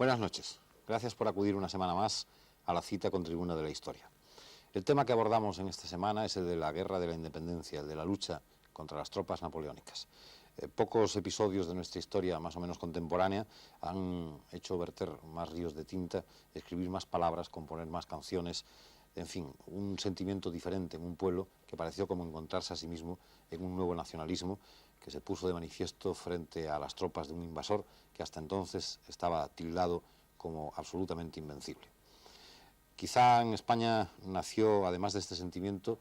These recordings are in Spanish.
Buenas noches. Gracias por acudir una semana más a la cita con Tribuna de la Historia. El tema que abordamos en esta semana es el de la Guerra de la Independencia, el de la lucha contra las tropas napoleónicas. Pocos episodios de nuestra historia más o menos contemporánea han hecho verter más ríos de tinta, escribir más palabras, componer más canciones, en fin, un sentimiento diferente en un pueblo que pareció como encontrarse a sí mismo en un nuevo nacionalismo que se puso de manifiesto frente a las tropas de un invasor que hasta entonces estaba tildado como absolutamente invencible. Quizá en España nació, además de este sentimiento,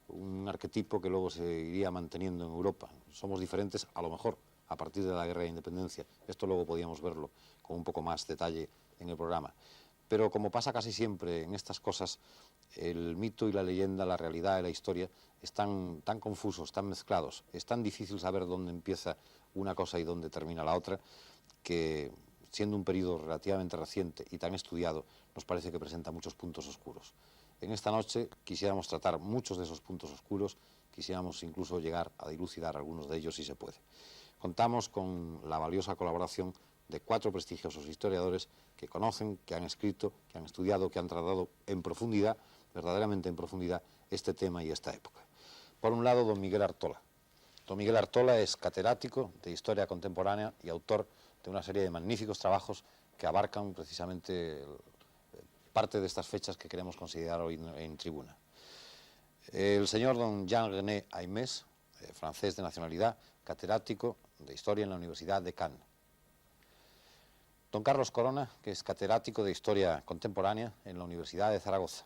un arquetipo que luego se iría manteniendo en Europa. Somos diferentes, a lo mejor, a partir de la Guerra de Independencia. Esto luego podíamos verlo con un poco más detalle en el programa. Pero como pasa casi siempre en estas cosas, el mito y la leyenda, la realidad y la historia están tan confusos, tan mezclados, es tan difícil saber dónde empieza una cosa y dónde termina la otra, que siendo un periodo relativamente reciente y tan estudiado, nos parece que presenta muchos puntos oscuros. En esta noche quisiéramos tratar muchos de esos puntos oscuros, quisiéramos incluso llegar a dilucidar algunos de ellos si se puede. Contamos con la valiosa colaboración de 4 prestigiosos historiadores que conocen, que han escrito, que han estudiado, que han tratado en profundidad, verdaderamente en profundidad, este tema y esta época. Por un lado, don Miguel Artola. Don Miguel Artola es catedrático de Historia Contemporánea y autor de una serie de magníficos trabajos que abarcan precisamente parte de estas fechas que queremos considerar hoy en tribuna. El señor don Jean-René Aimés, francés de nacionalidad, catedrático de Historia en la Universidad de Cannes. Don Carlos Corona, que es catedrático de Historia Contemporánea en la Universidad de Zaragoza.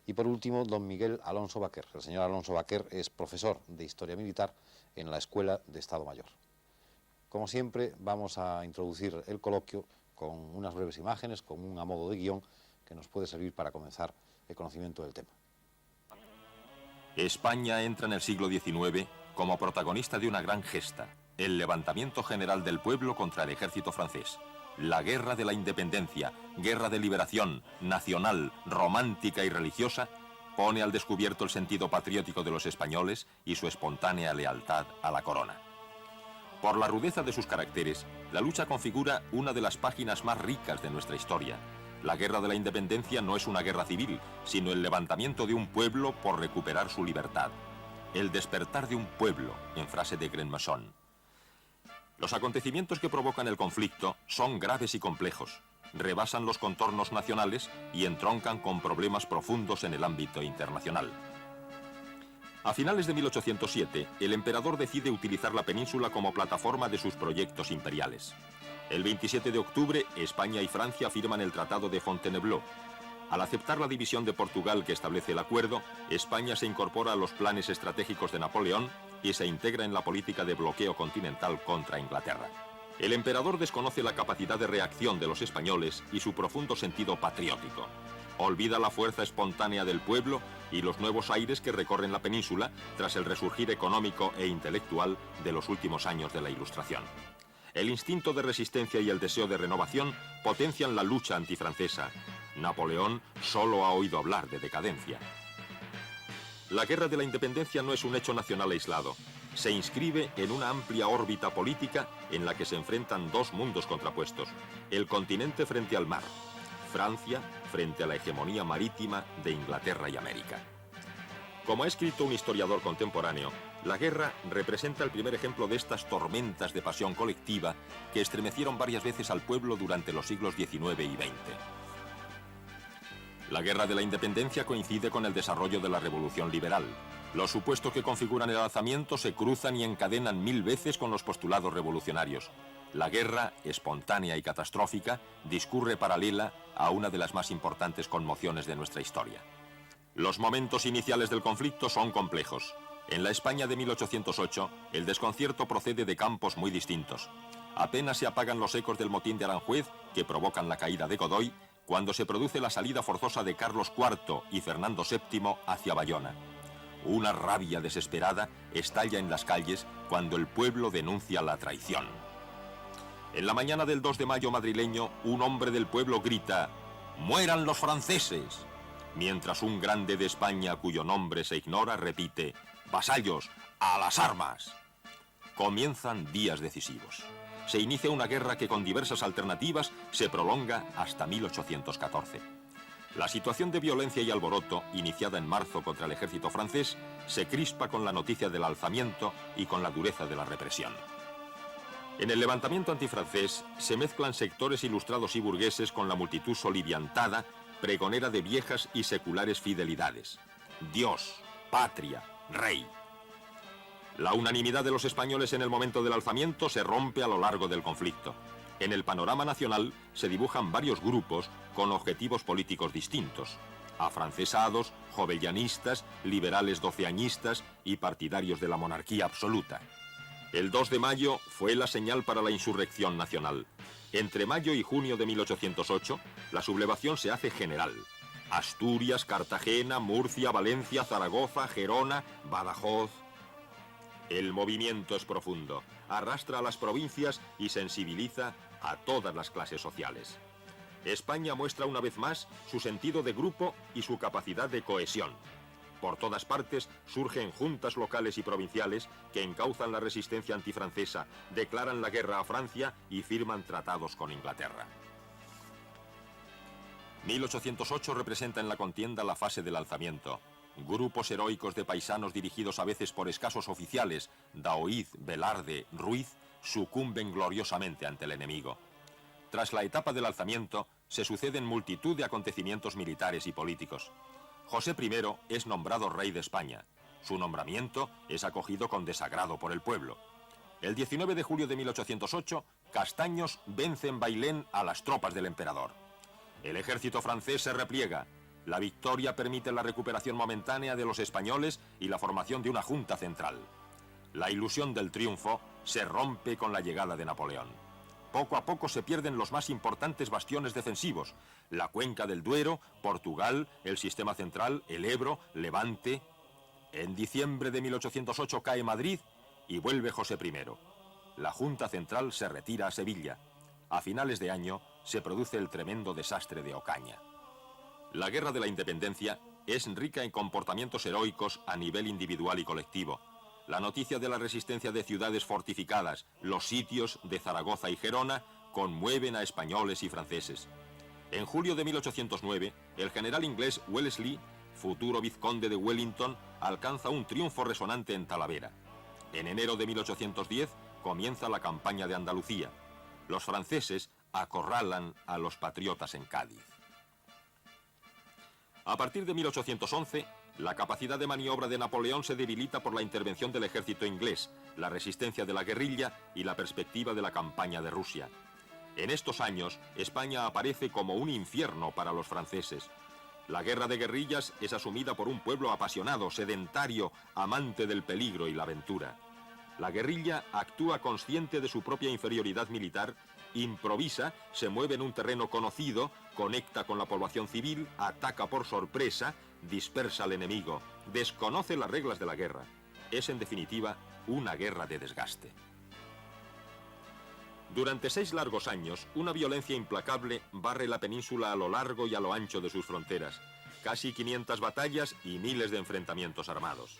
Y por último, don Miguel Alonso Baquer. El señor Alonso Baquer es profesor de Historia Militar en la Escuela de Estado Mayor. Como siempre, vamos a introducir el coloquio con unas breves imágenes, con un a modo de guión que nos puede servir para comenzar el conocimiento del tema. España entra en el siglo XIX como protagonista de una gran gesta, el levantamiento general del pueblo contra el ejército francés. La Guerra de la Independencia, guerra de liberación, nacional, romántica y religiosa, pone al descubierto el sentido patriótico de los españoles y su espontánea lealtad a la corona. Por la rudeza de sus caracteres, la lucha configura una de las páginas más ricas de nuestra historia. La Guerra de la Independencia no es una guerra civil, sino el levantamiento de un pueblo por recuperar su libertad. El despertar de un pueblo, en frase de Grenmasson. Los acontecimientos que provocan el conflicto son graves y complejos, rebasan los contornos nacionales y entroncan con problemas profundos en el ámbito internacional. A finales de 1807, el emperador decide utilizar la península como plataforma de sus proyectos imperiales. El 27 de octubre, España y Francia firman el Tratado de Fontainebleau. Al aceptar la división de Portugal que establece el acuerdo, España se incorpora a los planes estratégicos de Napoleón y se integra en la política de bloqueo continental contra Inglaterra. El emperador desconoce la capacidad de reacción de los españoles y su profundo sentido patriótico. Olvida la fuerza espontánea del pueblo y los nuevos aires que recorren la península tras el resurgir económico e intelectual de los últimos años de la Ilustración. El instinto de resistencia y el deseo de renovación potencian la lucha antifrancesa. Napoleón solo ha oído hablar de decadencia. La Guerra de la Independencia no es un hecho nacional aislado. Se inscribe en una amplia órbita política en la que se enfrentan dos mundos contrapuestos. El continente frente al mar. Francia frente a la hegemonía marítima de Inglaterra y América. Como ha escrito un historiador contemporáneo, la guerra representa el primer ejemplo de estas tormentas de pasión colectiva que estremecieron varias veces al pueblo durante los siglos XIX y XX. La Guerra de la Independencia coincide con el desarrollo de la Revolución Liberal. Los supuestos que configuran el alzamiento se cruzan y encadenan 1000 veces con los postulados revolucionarios. La guerra, espontánea y catastrófica, discurre paralela a una de las más importantes conmociones de nuestra historia. Los momentos iniciales del conflicto son complejos. En la España de 1808, el desconcierto procede de campos muy distintos. Apenas se apagan los ecos del motín de Aranjuez, que provocan la caída de Godoy, cuando se produce la salida forzosa de Carlos IV y Fernando VII hacia Bayona. Una rabia desesperada estalla en las calles cuando el pueblo denuncia la traición. En la mañana del 2 de mayo madrileño, un hombre del pueblo grita: ¡mueran los franceses!, mientras un grande de España cuyo nombre se ignora repite: ¡vasallos, a las armas! Comienzan días decisivos. se inicia una guerra que con diversas alternativas se prolonga hasta 1814. La situación de violencia y alboroto, iniciada en marzo contra el ejército francés, se crispa con la noticia del alzamiento y con la dureza de la represión. En el levantamiento antifrancés se mezclan sectores ilustrados y burgueses con la multitud soliviantada, pregonera de viejas y seculares fidelidades. Dios, patria, rey. La unanimidad de los españoles en el momento del alzamiento se rompe a lo largo del conflicto. En el panorama nacional se dibujan varios grupos con objetivos políticos distintos: afrancesados, jovellanistas, liberales doceañistas y partidarios de la monarquía absoluta. El 2 de mayo fue la señal para la insurrección nacional. Entre mayo y junio de 1808, la sublevación se hace general. Asturias, Cartagena, Murcia, Valencia, Zaragoza, Gerona, Badajoz. El movimiento es profundo, arrastra a las provincias y sensibiliza a todas las clases sociales. España muestra una vez más su sentido de grupo y su capacidad de cohesión. Por todas partes surgen juntas locales y provinciales que encauzan la resistencia antifrancesa, declaran la guerra a Francia y firman tratados con Inglaterra. 1808 representa en la contienda la fase del alzamiento. Grupos heroicos de paisanos dirigidos a veces por escasos oficiales, Daoíz, Velarde, Ruiz, sucumben gloriosamente ante el enemigo. Tras la etapa del alzamiento, se suceden multitud de acontecimientos militares y políticos. José I es nombrado rey de España. Su nombramiento es acogido con desagrado por el pueblo. El 19 de julio de 1808, Castaños vence en Bailén a las tropas del emperador. El ejército francés se repliega. La victoria permite la recuperación momentánea de los españoles y la formación de una junta central. La ilusión del triunfo se rompe con la llegada de Napoleón. Poco a poco se pierden los más importantes bastiones defensivos: la cuenca del Duero, Portugal, el sistema central, el Ebro, Levante. En diciembre de 1808 cae Madrid y vuelve José I. La Junta Central se retira a Sevilla. A finales de año se produce el tremendo desastre de Ocaña. La Guerra de la Independencia es rica en comportamientos heroicos a nivel individual y colectivo. La noticia de la resistencia de ciudades fortificadas, los sitios de Zaragoza y Gerona, conmueven a españoles y franceses. En julio de 1809, el general inglés Wellesley, futuro vizconde de Wellington, alcanza un triunfo resonante en Talavera. En enero de 1810 comienza la campaña de Andalucía. Los franceses acorralan a los patriotas en Cádiz. A partir de 1811, la capacidad de maniobra de Napoleón se debilita por la intervención del ejército inglés, la resistencia de la guerrilla y la perspectiva de la campaña de Rusia. En estos años, España aparece como un infierno para los franceses. La guerra de guerrillas es asumida por un pueblo apasionado, sedentario, amante del peligro y la aventura. La guerrilla actúa consciente de su propia inferioridad militar, improvisa, se mueve en un terreno conocido, conecta con la población civil, ataca por sorpresa, dispersa al enemigo, desconoce las reglas de la guerra. Es, en definitiva, una guerra de desgaste. Durante 6 largos años, una violencia implacable barre la península a lo largo y a lo ancho de sus fronteras. Casi 500 batallas y miles de enfrentamientos armados.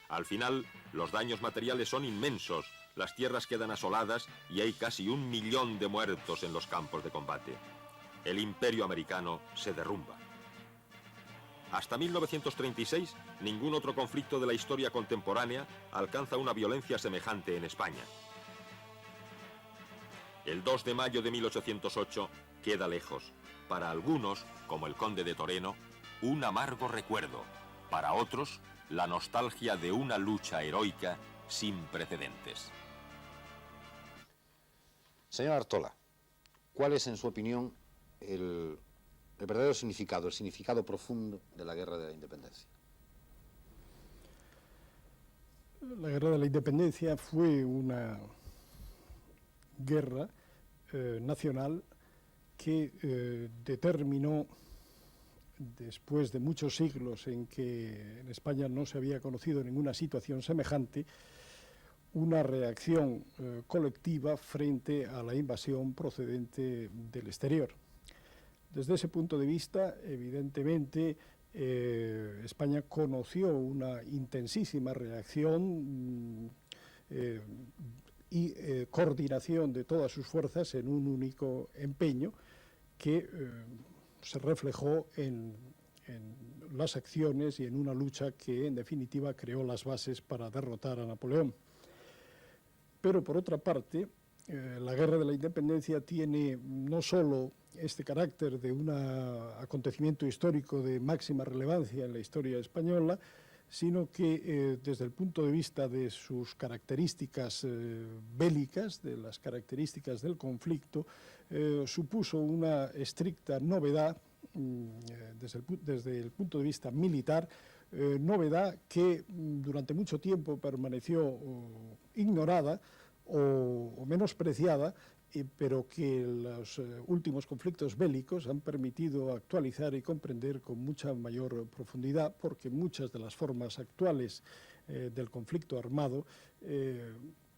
Al final, los daños materiales son inmensos, las tierras quedan asoladas y hay casi 1 millón de muertos en los campos de combate. El imperio americano se derrumba. Hasta 1936, ningún otro conflicto de la historia contemporánea alcanza una violencia semejante en España. El 2 de mayo de 1808 queda lejos. Para algunos, como el conde de Toreno, un amargo recuerdo. Para otros, la nostalgia de una lucha heroica sin precedentes. Señor Artola, ¿cuál es, en su opinión, el verdadero significado, el significado profundo de la Guerra de la Independencia? La Guerra de la Independencia fue una guerra nacional que determinó, después de muchos siglos en que en España no se había conocido ninguna situación semejante, una reacción colectiva frente a la invasión procedente del exterior. Desde ese punto de vista, evidentemente, España conoció una intensísima reacción y coordinación de todas sus fuerzas en un único empeño que se reflejó en las acciones y en una lucha que en definitiva creó las bases para derrotar a Napoleón. Pero por otra parte, la Guerra de la Independencia tiene no solo este carácter de un acontecimiento histórico de máxima relevancia en la historia española, sino que desde el punto de vista de sus características bélicas, de las características del conflicto, supuso una estricta novedad desde el punto de vista militar, novedad que durante mucho tiempo permaneció ignorada o menospreciada, pero que los últimos conflictos bélicos han permitido actualizar y comprender con mucha mayor profundidad, porque muchas de las formas actuales del conflicto armado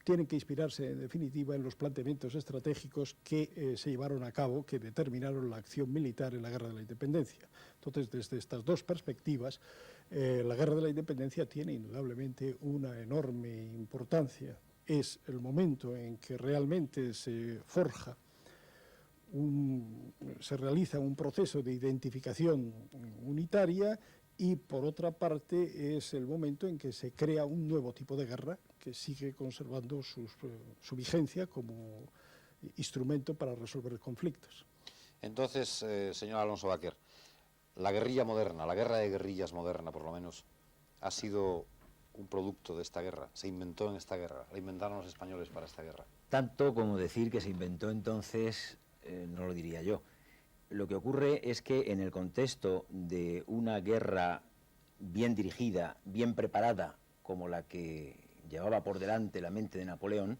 tienen que inspirarse en definitiva en los planteamientos estratégicos que se llevaron a cabo, que determinaron la acción militar en la Guerra de la Independencia. Entonces, desde estas dos perspectivas, la Guerra de la Independencia tiene indudablemente una enorme importancia. Es el momento en que realmente se forja, se realiza un proceso de identificación unitaria, y por otra parte es el momento en que se crea un nuevo tipo de guerra que sigue conservando su vigencia como instrumento para resolver conflictos. Entonces, señor Alonso Baquer, la guerrilla moderna, la guerra de guerrillas moderna por lo menos, ha sido un producto de esta guerra, se inventó en esta guerra, la inventaron los españoles para esta guerra. Tanto como decir que se inventó entonces, no lo diría yo. Lo que ocurre es que en el contexto de una guerra bien dirigida, bien preparada, como la que llevaba por delante la mente de Napoleón,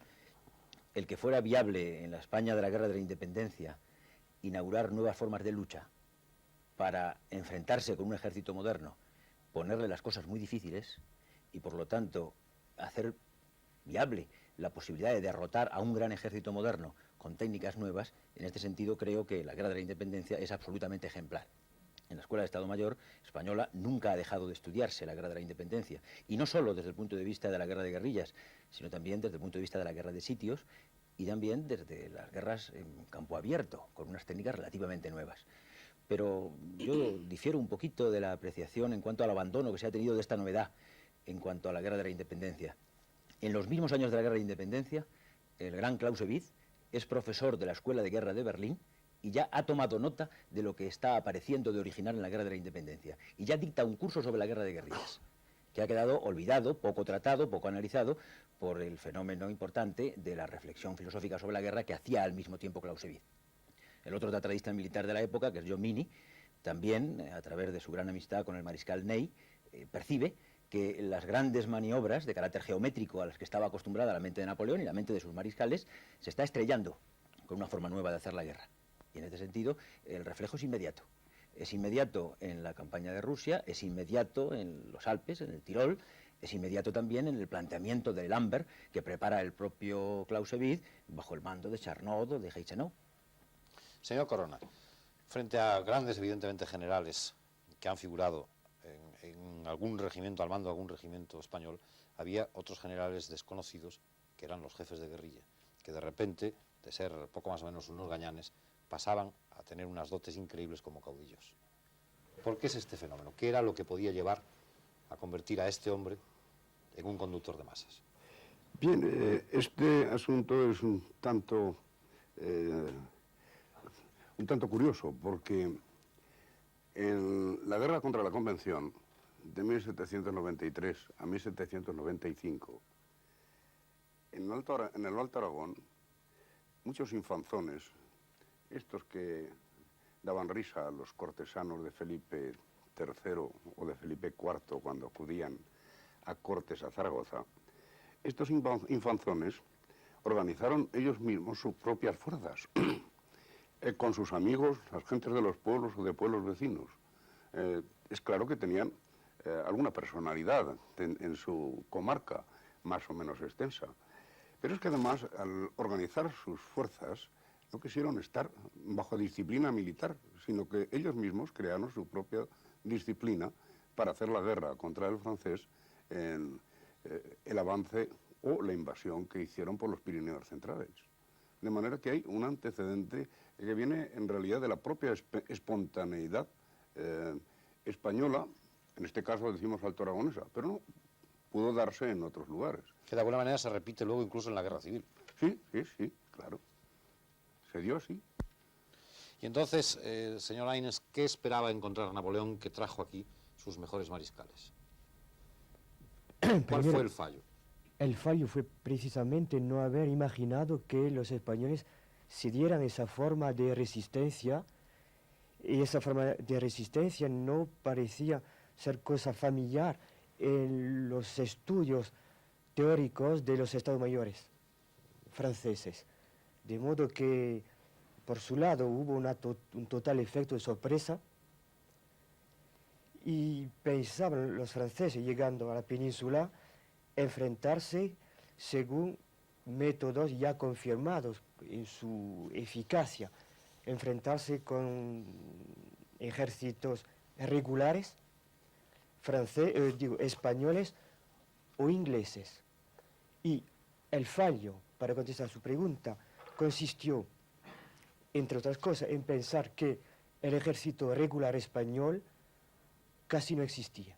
el que fuera viable en la España de la Guerra de la Independencia inaugurar nuevas formas de lucha para enfrentarse con un ejército moderno, ponerle las cosas muy difíciles y por lo tanto hacer viable la posibilidad de derrotar a un gran ejército moderno con técnicas nuevas, en este sentido creo que la Guerra de la Independencia es absolutamente ejemplar. En la Escuela de Estado Mayor española nunca ha dejado de estudiarse la Guerra de la Independencia, y no solo desde el punto de vista de la guerra de guerrillas, sino también desde el punto de vista de la guerra de sitios y también desde las guerras en campo abierto, con unas técnicas relativamente nuevas. Pero yo difiero un poquito de la apreciación en cuanto al abandono que se ha tenido de esta novedad en cuanto a la Guerra de la Independencia. En los mismos años de la Guerra de la Independencia, el gran Clausewitz es profesor de la Escuela de Guerra de Berlín y ya ha tomado nota de lo que está apareciendo de original en la Guerra de la Independencia. Y ya dicta un curso sobre la guerra de guerrillas, que ha quedado olvidado, poco tratado, poco analizado, por el fenómeno importante de la reflexión filosófica sobre la guerra que hacía al mismo tiempo Clausewitz. El otro tratadista militar de la época, que es John Minnie, también, a través de su gran amistad con el mariscal Ney, percibe que las grandes maniobras de carácter geométrico a las que estaba acostumbrada la mente de Napoleón y la mente de sus mariscales se está estrellando con una forma nueva de hacer la guerra. Y en este sentido, el reflejo es inmediato. Es inmediato en la campaña de Rusia, es inmediato en los Alpes, en el Tirol, es inmediato también en el planteamiento de Lambert que prepara el propio Clausewitz bajo el mando de Charnot o de Heisenau. Señor Corona, frente a grandes, evidentemente, generales que han figurado en algún regimiento, al mando de algún regimiento español, había otros generales desconocidos que eran los jefes de guerrilla, que de repente, de ser poco más o menos unos gañanes, pasaban a tener unas dotes increíbles como caudillos. ¿Por qué es este fenómeno? ¿Qué era lo que podía llevar a convertir a este hombre en un conductor de masas? Bien, este asunto es un tanto curioso, porque en la guerra contra la Convención, de 1793 a 1795, en el Alto Aragón, muchos infanzones, estos que daban risa a los cortesanos de Felipe III o de Felipe IV cuando acudían a cortes a Zaragoza, estos infanzones organizaron ellos mismos sus propias fuerzas, con sus amigos, las gentes de los pueblos o de pueblos vecinos. Es claro que tenían alguna personalidad en su comarca, más o menos extensa. Pero es que además, al organizar sus fuerzas, no quisieron estar bajo disciplina militar, sino que ellos mismos crearon su propia disciplina para hacer la guerra contra el francés en el avance o la invasión que hicieron por los Pirineos centrales. De manera que hay un antecedente que viene en realidad de la propia espontaneidad española, en este caso decimos alto-aragonesa, pero no pudo darse en otros lugares. Que de alguna manera se repite luego incluso en la Guerra Civil. Sí, sí, sí, claro. Se dio así. Y entonces, señor Aynes, ¿qué esperaba encontrar Napoleón que trajo aquí sus mejores mariscales? ¿Cuál fue el fallo? El fallo fue precisamente no haber imaginado que los españoles se dieran esa forma de resistencia, y esa forma de resistencia no parecía ser cosa familiar en los estudios teóricos de los Estados Mayores franceses. De modo que, por su lado, hubo un total efecto de sorpresa, y pensaban los franceses, llegando a la península, enfrentarse según métodos ya confirmados en su eficacia, enfrentarse con ejércitos regulares, españoles o ingleses. Y el fallo, para contestar su pregunta, consistió, entre otras cosas, en pensar que el ejército regular español casi no existía.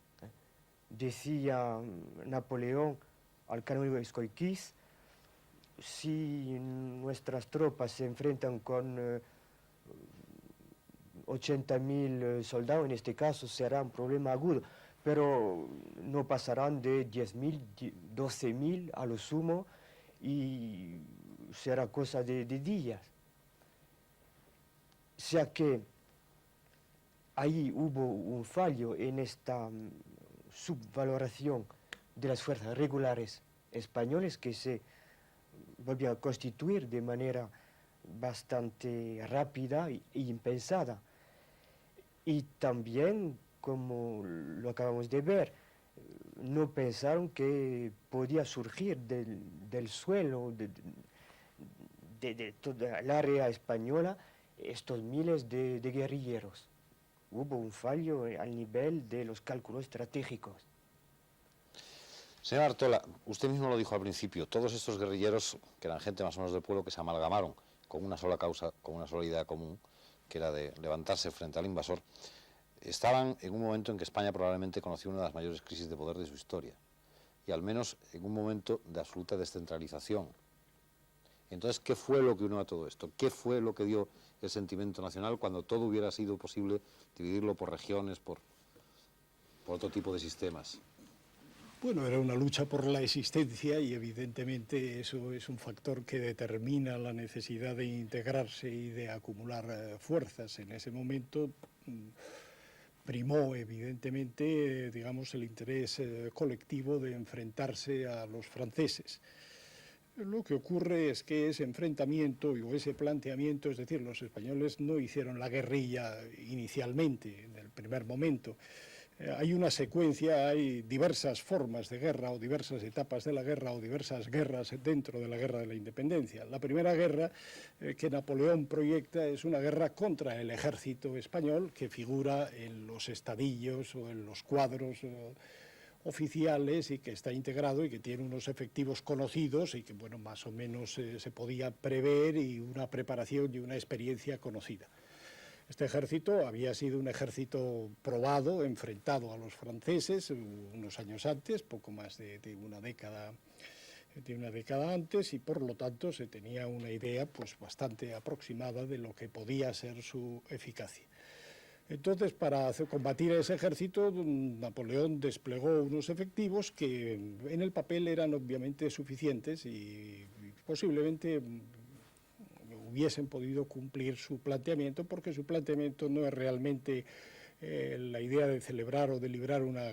Decía Napoleón al canónigo Escóiquiz: si nuestras tropas se enfrentan con 80.000 soldados, en este caso será un problema agudo, pero no pasarán de 10.000, 12.000 a lo sumo, y será cosa de días. O sea que ahí hubo un fallo en esta subvaloración de las fuerzas regulares españoles, que se volvió a constituir de manera bastante rápida e impensada. Y también, como lo acabamos de ver, no pensaron que podía surgir del suelo, de toda el área española, estos miles de guerrilleros. Hubo un fallo al nivel de los cálculos estratégicos. Señor Artola, usted mismo lo dijo al principio, todos estos guerrilleros, que eran gente más o menos del pueblo, que se amalgamaron con una sola causa, con una sola idea común, que era de levantarse frente al invasor, estaban en un momento en que España probablemente conoció una de las mayores crisis de poder de su historia, y al menos en un momento de absoluta descentralización. Entonces, ¿qué fue lo que unió a todo esto? ¿Qué fue lo que dio el sentimiento nacional cuando todo hubiera sido posible dividirlo por regiones, por otro tipo de sistemas? Bueno, era una lucha por la existencia, y evidentemente eso es un factor que determina la necesidad de integrarse y de acumular fuerzas. En ese momento primó evidentemente, digamos, el interés colectivo de enfrentarse a los franceses. Lo que ocurre es que ese enfrentamiento o ese planteamiento, es decir, los españoles no hicieron la guerrilla inicialmente, en el primer momento. Hay una secuencia, hay diversas formas de guerra o diversas etapas de la guerra o diversas guerras dentro de la guerra de la independencia. La primera guerra que Napoleón proyecta es una guerra contra el ejército español, que figura en los estadillos o en los cuadros oficiales, y que está integrado y que tiene unos efectivos conocidos y que, bueno, más o menos se podía prever, y una preparación y una experiencia conocida. Este ejército había sido un ejército probado, enfrentado a los franceses unos años antes, poco más de una década antes, y por lo tanto se tenía una idea pues bastante aproximada de lo que podía ser su eficacia. Entonces, para combatir a ese ejército, Napoleón desplegó unos efectivos que en el papel eran obviamente suficientes y posiblemente hubiesen podido cumplir su planteamiento, porque su planteamiento no es realmente la idea de celebrar o de librar una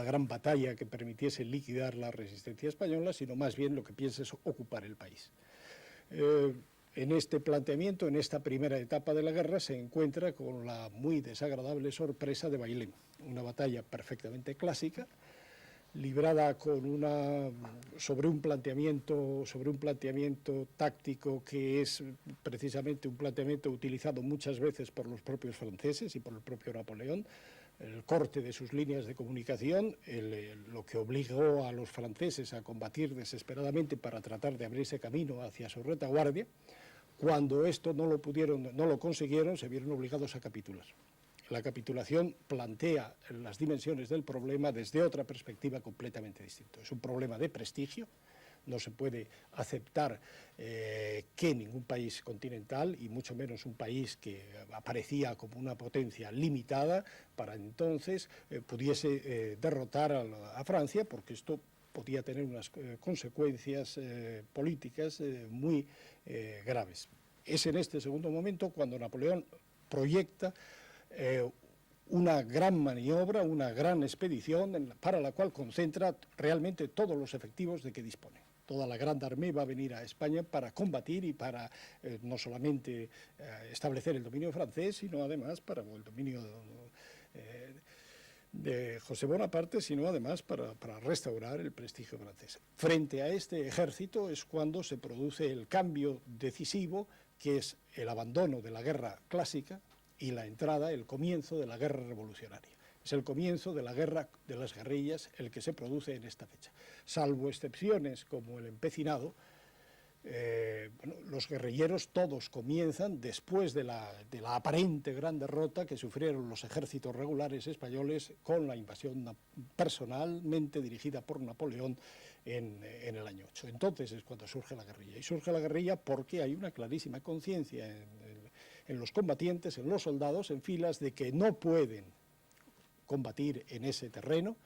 gran batalla que permitiese liquidar la resistencia española, sino más bien lo que piensa es ocupar el país. En este planteamiento, en esta primera etapa de la guerra, se encuentra con la muy desagradable sorpresa de Bailén, una batalla perfectamente clásica, librada sobre un planteamiento táctico que es precisamente un planteamiento utilizado muchas veces por los propios franceses y por el propio Napoleón. el corte de sus líneas de comunicación, lo que obligó a los franceses a combatir desesperadamente para tratar de abrirse camino hacia su retaguardia. Cuando esto no lo consiguieron, se vieron obligados a capitular. La capitulación plantea las dimensiones del problema desde otra perspectiva completamente distinta. Es un problema de prestigio. No se puede aceptar que ningún país continental, y mucho menos un país que aparecía como una potencia limitada, para entonces pudiese derrotar a Francia, porque esto podía tener unas consecuencias políticas muy graves. Es en este segundo momento cuando Napoleón proyecta una gran maniobra, una gran expedición para la cual concentra realmente todos los efectivos de que dispone. Toda la Grande Armée va a venir a España para combatir y para no solamente establecer el dominio francés, sino además para el dominio de José Bonaparte, sino además para restaurar el prestigio francés. Frente a este ejército es cuando se produce el cambio decisivo, que es el abandono de la guerra clásica y la entrada, el comienzo de la guerra revolucionaria. Es el comienzo de la guerra de las guerrillas el que se produce en esta fecha. Salvo excepciones como el empecinado, los guerrilleros todos comienzan después de la aparente gran derrota que sufrieron los ejércitos regulares españoles con la invasión personalmente dirigida por Napoleón en el año 8. Entonces es cuando surge la guerrilla. Y surge la guerrilla porque hay una clarísima conciencia en los combatientes, en los soldados, en filas, de que no pueden combatir en ese terreno,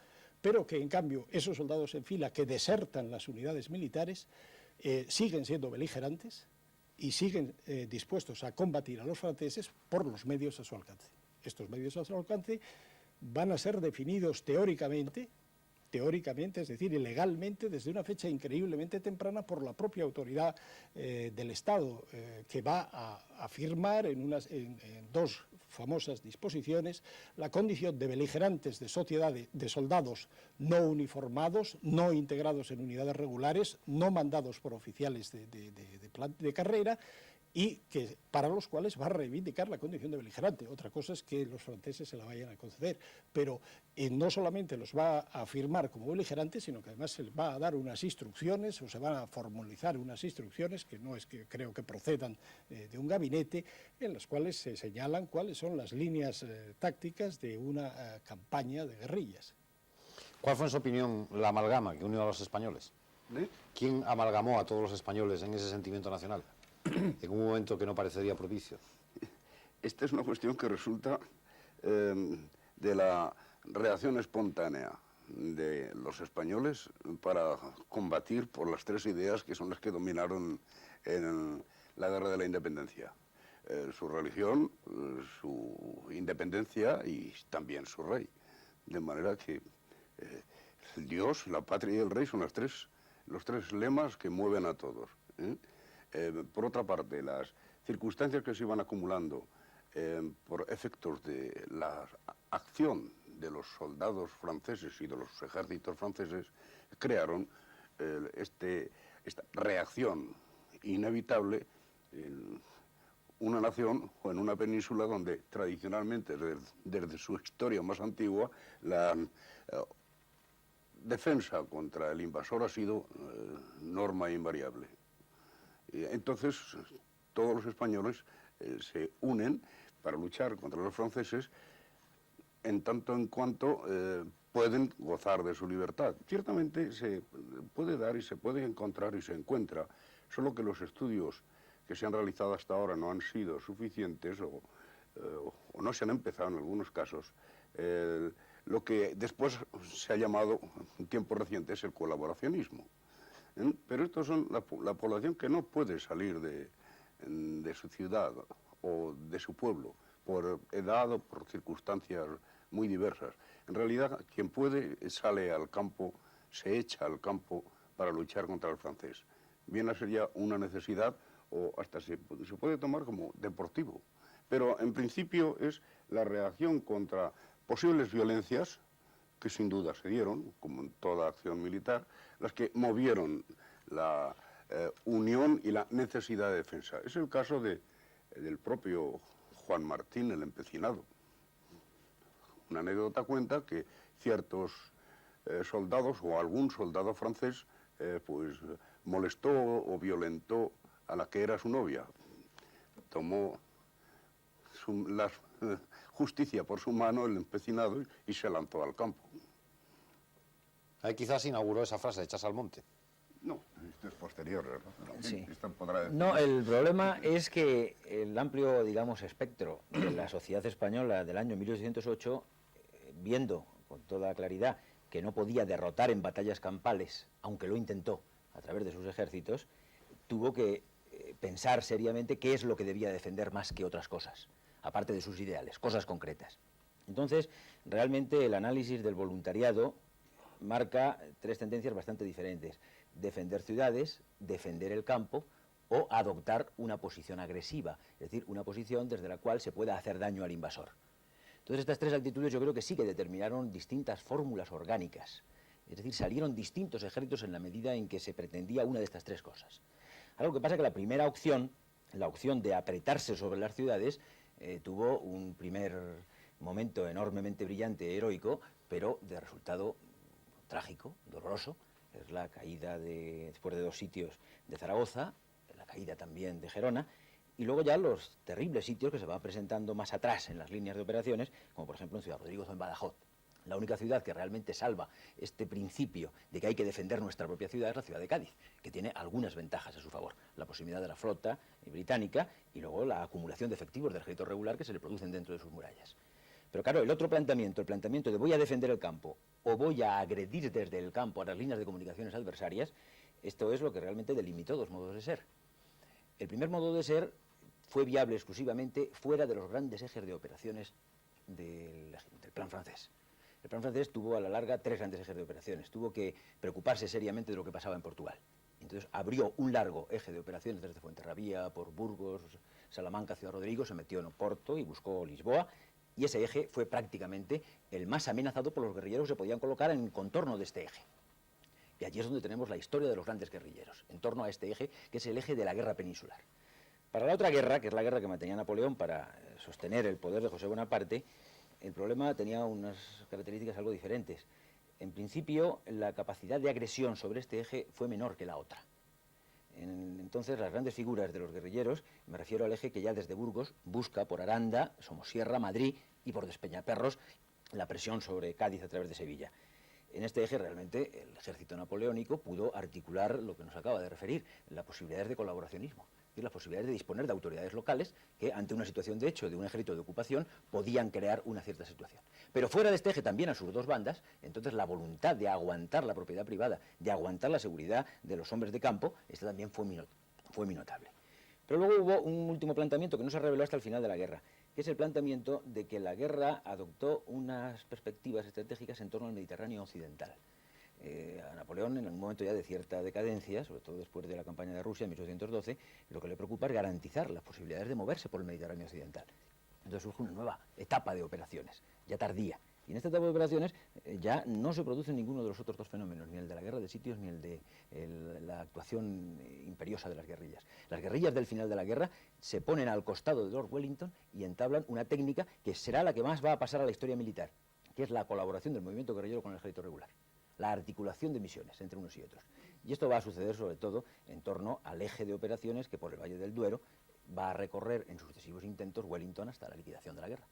pero que en cambio esos soldados en fila que desertan las unidades militares siguen siendo beligerantes y siguen dispuestos a combatir a los franceses por los medios a su alcance. Estos medios a su alcance van a ser definidos teóricamente, es decir, legalmente, desde una fecha increíblemente temprana por la propia autoridad del Estado, que va a firmar en dos famosas disposiciones la condición de beligerantes de sociedad de soldados no uniformados, no integrados en unidades regulares, no mandados por oficiales de carrera, y que para los cuales va a reivindicar la condición de beligerante. Otra cosa es que los franceses se la vayan a conceder, pero no solamente los va a firmar como beligerantes, sino que además se les va a dar unas instrucciones, o se van a formalizar unas instrucciones, que no es que creo que procedan de un gabinete, en las cuales se señalan cuáles son las líneas tácticas de una campaña de guerrillas. ¿Cuál fue, en su opinión, la amalgama que unió a los españoles? ¿Quién amalgamó a todos los españoles en ese sentimiento nacional en un momento que no parecería propicio? Esta es una cuestión que resulta de la reacción espontánea de los españoles para combatir por las tres ideas que son las que dominaron en la Guerra de la Independencia. Su religión, su independencia y también su rey. De manera que el Dios, la patria y el rey son los tres lemas que mueven a todos. Por otra parte, las circunstancias que se iban acumulando por efectos de la acción de los soldados franceses y de los ejércitos franceses crearon esta reacción inevitable en una nación o en una península donde tradicionalmente, desde su historia más antigua, la defensa contra el invasor ha sido norma invariable. Entonces, todos los españoles se unen para luchar contra los franceses en tanto en cuanto pueden gozar de su libertad. Ciertamente se puede dar y se puede encontrar y se encuentra, solo que los estudios que se han realizado hasta ahora no han sido suficientes o no se han empezado en algunos casos. Lo que después se ha llamado, en tiempos recientes, el colaboracionismo. Pero estos son la población que no puede salir de su ciudad o de su pueblo por edad o por circunstancias muy diversas. En realidad, quien puede sale al campo, se echa al campo para luchar contra el francés. Viene a ser ya una necesidad o hasta se puede tomar como deportivo. Pero en principio es la reacción contra posibles violencias que sin duda se dieron, como en toda acción militar, las que movieron la unión y la necesidad de defensa. Es el caso del propio Juan Martín, el empecinado. Una anécdota cuenta que ciertos soldados o algún soldado francés pues molestó o violentó a la que era su novia. Tomó la justicia por su mano, el empecinado, y se lanzó al campo. Ahí quizás inauguró esa frase, echas al monte. No, esto es posterior, ¿verdad? No, Sí. esto podrá decir- No, el problema es que el amplio, digamos, espectro de la sociedad española del año 1808, viendo con toda claridad que no podía derrotar en batallas campales, aunque lo intentó a través de sus ejércitos, tuvo que pensar seriamente qué es lo que debía defender más que otras cosas, aparte de sus ideales, cosas concretas. Entonces, realmente el análisis del voluntariado marca tres tendencias bastante diferentes: defender ciudades, defender el campo o adoptar una posición agresiva, es decir, una posición desde la cual se pueda hacer daño al invasor. Entonces, estas tres actitudes yo creo que sí que determinaron distintas fórmulas orgánicas, es decir, salieron distintos ejércitos en la medida en que se pretendía una de estas tres cosas. Algo que pasa que la primera opción, la opción de apretarse sobre las ciudades, tuvo un primer momento enormemente brillante, heroico, pero de resultado trágico, doloroso. Es la caída, después de 2 sitios, de Zaragoza, la caída también de Gerona, y luego ya los terribles sitios que se van presentando más atrás en las líneas de operaciones, como por ejemplo en Ciudad Rodrigo o en Badajoz. La única ciudad que realmente salva este principio de que hay que defender nuestra propia ciudad es la ciudad de Cádiz, que tiene algunas ventajas a su favor: la proximidad de la flota británica y luego la acumulación de efectivos del ejército regular que se le producen dentro de sus murallas. Pero claro, el otro planteamiento, el planteamiento de voy a defender el campo o voy a agredir desde el campo a las líneas de comunicaciones adversarias, esto es lo que realmente delimitó dos modos de ser. El primer modo de ser fue viable exclusivamente fuera de los grandes ejes de operaciones del plan francés. El plan francés tuvo a la larga 3 grandes ejes de operaciones. Tuvo que preocuparse seriamente de lo que pasaba en Portugal. Entonces abrió un largo eje de operaciones desde Fuenterrabía, por Burgos, Salamanca, Ciudad Rodrigo, se metió en Oporto y buscó Lisboa, y ese eje fue prácticamente el más amenazado por los guerrilleros que se podían colocar en contorno de este eje. Y allí es donde tenemos la historia de los grandes guerrilleros, en torno a este eje, que es el eje de la guerra peninsular. Para la otra guerra, que es la guerra que mantenía Napoleón para sostener el poder de José Bonaparte, el problema tenía unas características algo diferentes. En principio, la capacidad de agresión sobre este eje fue menor que la otra. Entonces, las grandes figuras de los guerrilleros, me refiero al eje que ya desde Burgos busca por Aranda, Somosierra, Madrid y por Despeñaperros la presión sobre Cádiz a través de Sevilla. En este eje realmente el ejército napoleónico pudo articular lo que nos acaba de referir, las posibilidades de colaboracionismo, es decir, las posibilidades de disponer de autoridades locales que ante una situación de hecho de un ejército de ocupación podían crear una cierta situación. Pero fuera de este eje, también a sus dos bandas, entonces la voluntad de aguantar la propiedad privada, de aguantar la seguridad de los hombres de campo, esta también fue muy notable. Pero luego hubo un último planteamiento que no se reveló hasta el final de la guerra, que es el planteamiento de que la guerra adoptó unas perspectivas estratégicas en torno al Mediterráneo occidental. A Napoleón, en un momento ya de cierta decadencia, sobre todo después de la campaña de Rusia en 1812, lo que le preocupa es garantizar las posibilidades de moverse por el Mediterráneo occidental. Entonces surge una nueva etapa de operaciones, ya tardía. Y en esta etapa de operaciones ya no se produce ninguno de los otros dos fenómenos, ni el de la guerra de sitios ni el de la actuación imperiosa de las guerrillas. Las guerrillas del final de la guerra se ponen al costado de Lord Wellington y entablan una técnica que será la que más va a pasar a la historia militar, que es la colaboración del movimiento guerrillero con el ejército regular, la articulación de misiones entre unos y otros. Y esto va a suceder sobre todo en torno al eje de operaciones que por el Valle del Duero va a recorrer en sucesivos intentos Wellington hasta la liquidación de la guerra.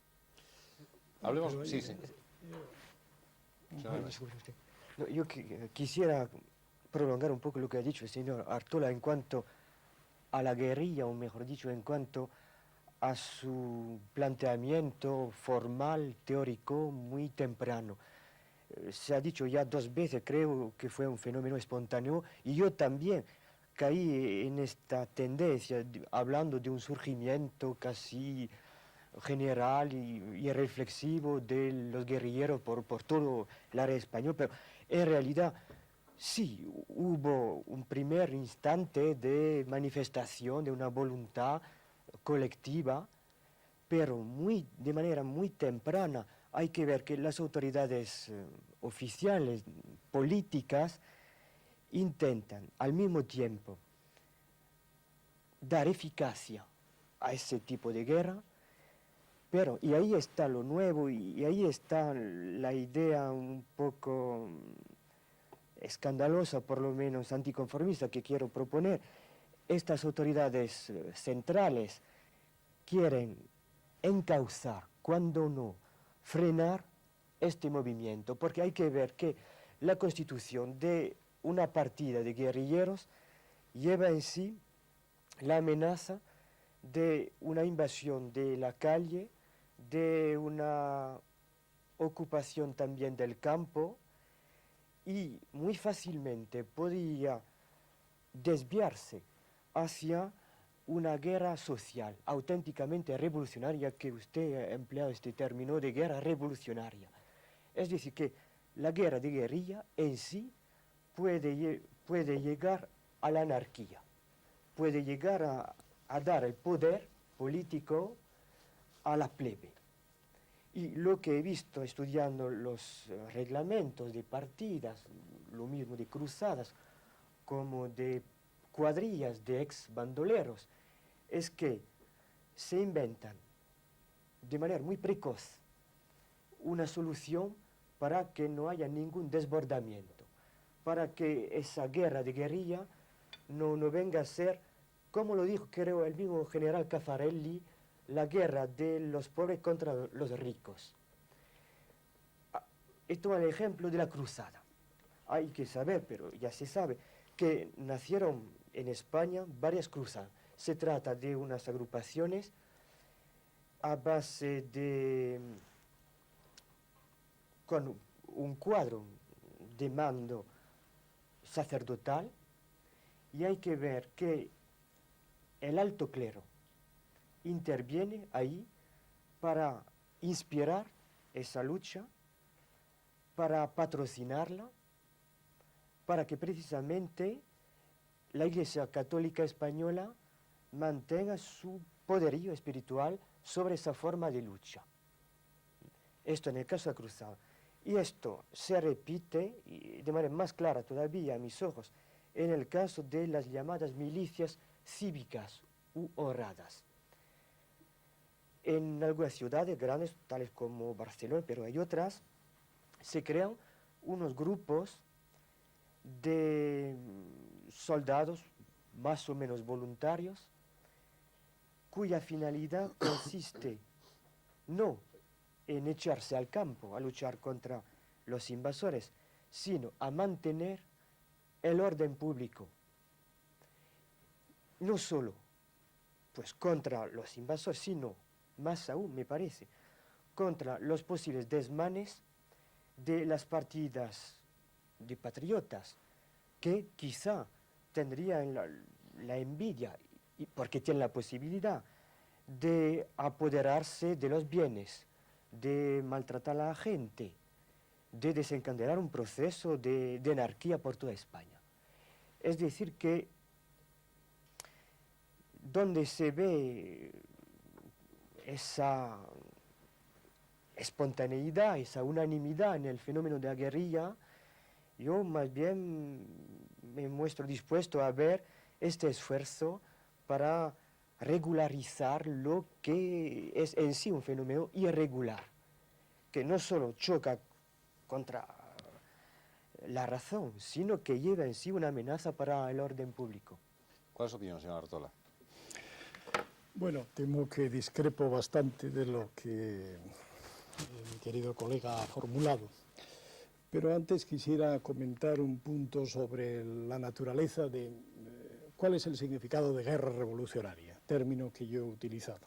Hablemos, sí. No, yo quisiera prolongar un poco lo que ha dicho el señor Artola en cuanto a la guerrilla, o mejor dicho, en cuanto a su planteamiento formal, teórico, muy temprano. Se ha dicho ya 2 veces, creo que fue un fenómeno espontáneo, y yo también caí en esta tendencia, hablando de un surgimiento casi general y reflexivo de los guerrilleros por todo el área española, pero en realidad sí hubo un primer instante de manifestación de una voluntad colectiva, pero de manera muy temprana. Hay que ver que las autoridades oficiales, políticas, intentan al mismo tiempo dar eficacia a ese tipo de guerra, Pero, y ahí está lo nuevo, y ahí está la idea un poco escandalosa, por lo menos anticonformista, que quiero proponer. Estas autoridades centrales quieren encauzar, cuando no, frenar este movimiento, porque hay que ver que la constitución de una partida de guerrilleros lleva en sí la amenaza de una invasión de la calle, de una ocupación también del campo, y muy fácilmente podría desviarse hacia una guerra social auténticamente revolucionaria, que usted ha empleado este término de guerra revolucionaria. Es decir, que la guerra de guerrilla en sí puede llegar a la anarquía, puede llegar a dar el poder político a la plebe. Y lo que he visto estudiando los reglamentos de partidas, lo mismo de cruzadas, como de cuadrillas de ex bandoleros, es que se inventan de manera muy precoz una solución para que no haya ningún desbordamiento, para que esa guerra de guerrilla no venga a ser, como lo dijo creo el mismo general Caffarelli, la guerra de los pobres contra los ricos. Esto es el ejemplo de la cruzada. Hay que saber, pero ya se sabe, que nacieron en España varias cruzadas. Se trata de unas agrupaciones a base de, con un cuadro de mando sacerdotal, y hay que ver que el alto clero interviene ahí para inspirar esa lucha, para patrocinarla, para que precisamente la Iglesia Católica Española mantenga su poderío espiritual sobre esa forma de lucha. Esto en el caso de la cruzada. Y esto se repite y de manera más clara todavía a mis ojos en el caso de las llamadas milicias cívicas u horadas. En algunas ciudades grandes, tales como Barcelona, pero hay otras, se crean unos grupos de soldados más o menos voluntarios, cuya finalidad consiste no en echarse al campo a luchar contra los invasores, sino a mantener el orden público. No solo pues contra los invasores, sino más aún, me parece, contra los posibles desmanes de las partidas de patriotas, que quizá tendrían la envidia, porque tienen la posibilidad de apoderarse de los bienes, de maltratar a la gente, de desencadenar un proceso de anarquía por toda España. Es decir, que donde se ve esa espontaneidad, esa unanimidad en el fenómeno de la guerrilla, yo más bien me muestro dispuesto a ver este esfuerzo para regularizar lo que es en sí un fenómeno irregular, que no solo choca contra la razón, sino que lleva en sí una amenaza para el orden público. ¿Cuál es su opinión, señor Artola? Bueno, temo que discrepo bastante de lo que mi querido colega ha formulado. Pero antes quisiera comentar un punto sobre la naturaleza de cuál es el significado de guerra revolucionaria, término que yo he utilizado.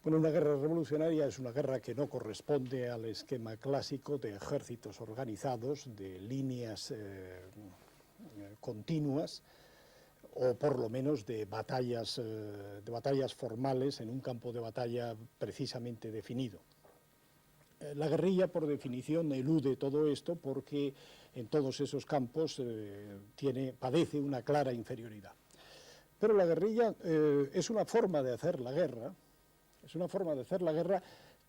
Bueno, una guerra revolucionaria es una guerra que no corresponde al esquema clásico de ejércitos organizados, de líneas continuas, o por lo menos de batallas formales en un campo de batalla precisamente definido. La guerrilla, por definición, elude todo esto porque en todos esos campos padece una clara inferioridad. Pero la guerrilla es una forma de hacer la guerra,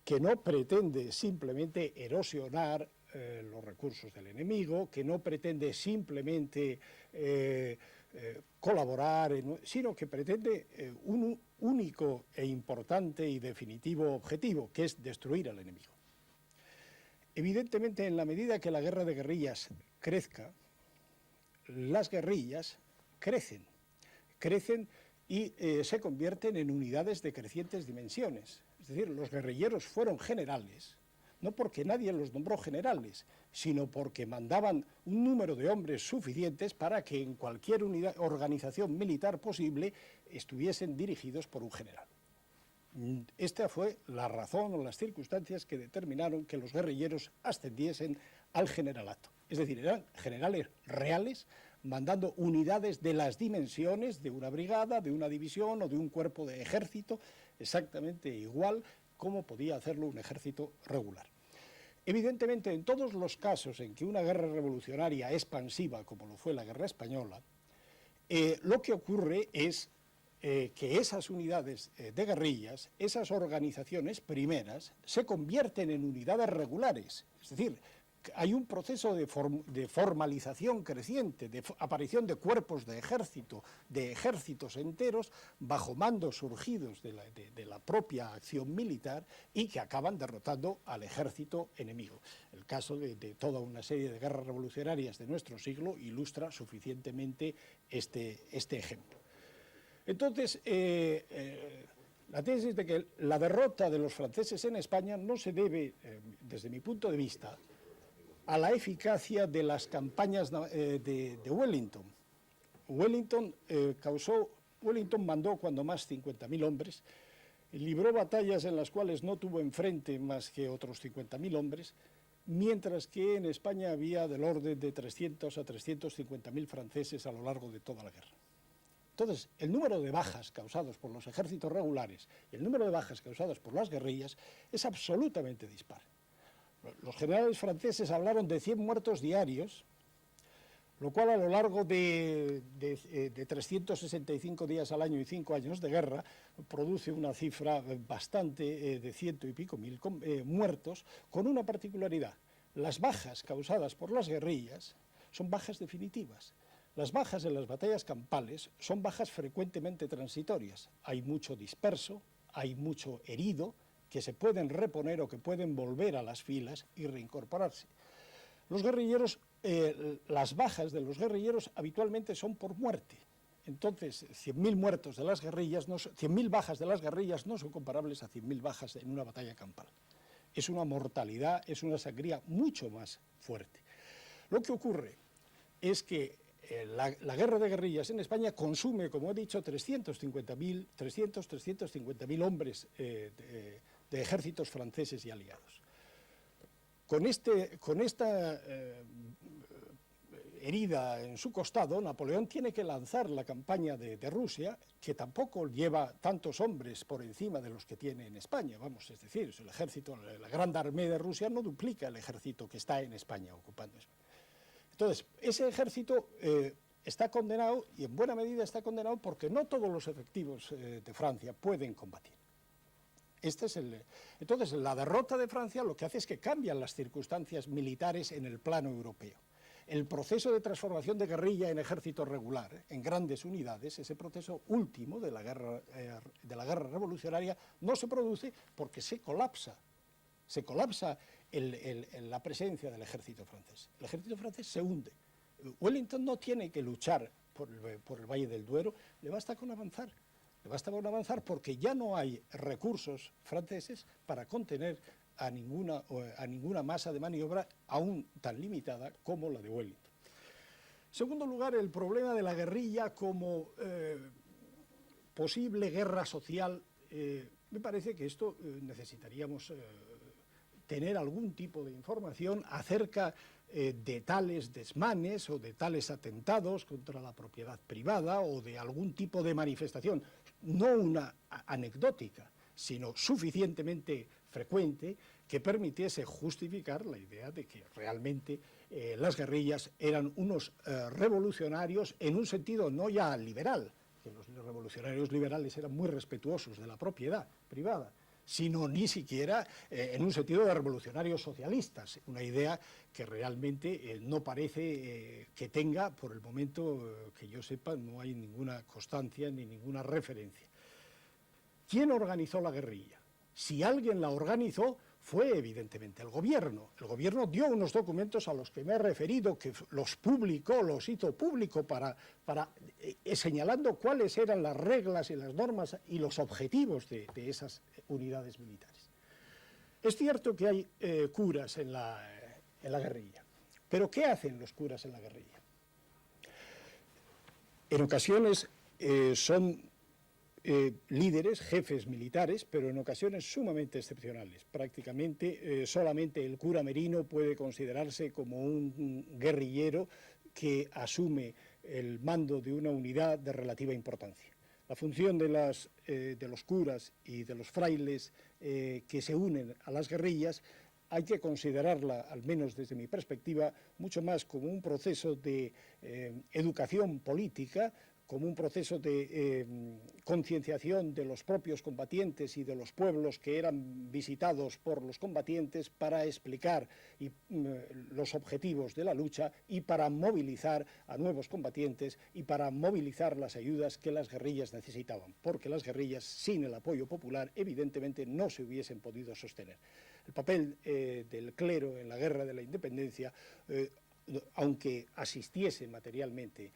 que no pretende simplemente erosionar los recursos del enemigo, que no pretende simplemente colaborar, sino que pretende un único e importante y definitivo objetivo, que es destruir al enemigo. Evidentemente, en la medida que la guerra de guerrillas crezca, las guerrillas crecen y se convierten en unidades de crecientes dimensiones. Es decir, los guerrilleros fueron generales, no porque nadie los nombró generales, sino porque mandaban un número de hombres suficientes para que en cualquier organización militar posible estuviesen dirigidos por un general. Esta fue la razón o las circunstancias que determinaron que los guerrilleros ascendiesen al generalato. Es decir, eran generales reales, mandando unidades de las dimensiones de una brigada, de una división o de un cuerpo de ejército, exactamente igual como podía hacerlo un ejército regular. Evidentemente, en todos los casos en que una guerra revolucionaria expansiva, como lo fue la guerra española, lo que ocurre es que esas unidades de guerrillas, esas organizaciones primeras, se convierten en unidades regulares. Es decir, hay un proceso de formalización creciente, de aparición de cuerpos de ejército, de ejércitos enteros, bajo mandos surgidos de la propia acción militar y que acaban derrotando al ejército enemigo. El caso de toda una serie de guerras revolucionarias de nuestro siglo ilustra suficientemente este ejemplo. Entonces, la tesis de que la derrota de los franceses en España no se debe, desde mi punto de vista, a la eficacia de las campañas de Wellington. Wellington mandó cuando más 50.000 hombres, libró batallas en las cuales no tuvo enfrente más que otros 50.000 hombres, mientras que en España había del orden de 300 a 350.000 franceses a lo largo de toda la guerra. Entonces, el número de bajas causados por los ejércitos regulares y el número de bajas causadas por las guerrillas es absolutamente dispar. Los generales franceses hablaron de 100 muertos diarios, lo cual a lo largo de 365 días al año y 5 años de guerra produce una cifra bastante de 100 y pico mil muertos, con una particularidad: las bajas causadas por las guerrillas son bajas definitivas. Las bajas en las batallas campales son bajas frecuentemente transitorias. Hay mucho disperso, hay mucho herido, que se pueden reponer o que pueden volver a las filas y reincorporarse. Los guerrilleros, las bajas de los guerrilleros habitualmente son por muerte. Entonces, 100.000 muertos de las guerrillas, 100.000 bajas de las guerrillas no son comparables a 100.000 bajas en una batalla campal. Es una mortalidad, es una sangría mucho más fuerte. Lo que ocurre es que la guerra de guerrillas en España consume, como he dicho, 350.000 hombres de ejércitos franceses y aliados. Con esta herida en su costado, Napoleón tiene que lanzar la campaña de Rusia, que tampoco lleva tantos hombres por encima de los que tiene en España. Vamos, es decir, el ejército, la Gran Armée de Rusia no duplica el ejército que está en España ocupando España. Entonces, ese ejército está condenado, y en buena medida está condenado, porque no todos los efectivos de Francia pueden combatir. Entonces, la derrota de Francia lo que hace es que cambian las circunstancias militares en el plano europeo. El proceso de transformación de guerrilla en ejército regular, en grandes unidades, ese proceso último de la guerra revolucionaria, no se produce porque se colapsa la presencia del ejército francés. El ejército francés se hunde. Wellington no tiene que luchar por el Valle del Duero, le basta con avanzar. Le basta con avanzar porque ya no hay recursos franceses para contener a ninguna masa de maniobra aún tan limitada como la de Wellington. En segundo lugar, el problema de la guerrilla como posible guerra social. Me parece que esto necesitaríamos tener algún tipo de información acerca de tales desmanes o de tales atentados contra la propiedad privada o de algún tipo de manifestación, no una anecdótica, sino suficientemente frecuente que permitiese justificar la idea de que realmente las guerrillas eran unos revolucionarios en un sentido no ya liberal, que los revolucionarios liberales eran muy respetuosos de la propiedad privada, sino ni siquiera en un sentido de revolucionarios socialistas, una idea que realmente no parece que tenga, por el momento que yo sepa, no hay ninguna constancia ni ninguna referencia. ¿Quién organizó la guerrilla? Si alguien la organizó, fue evidentemente el gobierno. El gobierno dio unos documentos a los que me he referido, que los publicó, los hizo público para señalando cuáles eran las reglas y las normas y los objetivos de esas unidades militares. Es cierto que hay curas en la guerrilla, pero ¿qué hacen los curas en la guerrilla? En ocasiones son líderes, jefes militares, pero en ocasiones sumamente excepcionales. Prácticamente solamente el cura merino puede considerarse como un guerrillero que asume el mando de una unidad de relativa importancia. La función de los curas y de los frailes que se unen a las guerrillas hay que considerarla, al menos desde mi perspectiva, mucho más como un proceso de educación política, como un proceso de concienciación de los propios combatientes y de los pueblos que eran visitados por los combatientes para explicar los objetivos de la lucha y para movilizar a nuevos combatientes y para movilizar las ayudas que las guerrillas necesitaban, porque las guerrillas sin el apoyo popular evidentemente no se hubiesen podido sostener. El papel del clero en la guerra de la independencia, aunque asistiese materialmente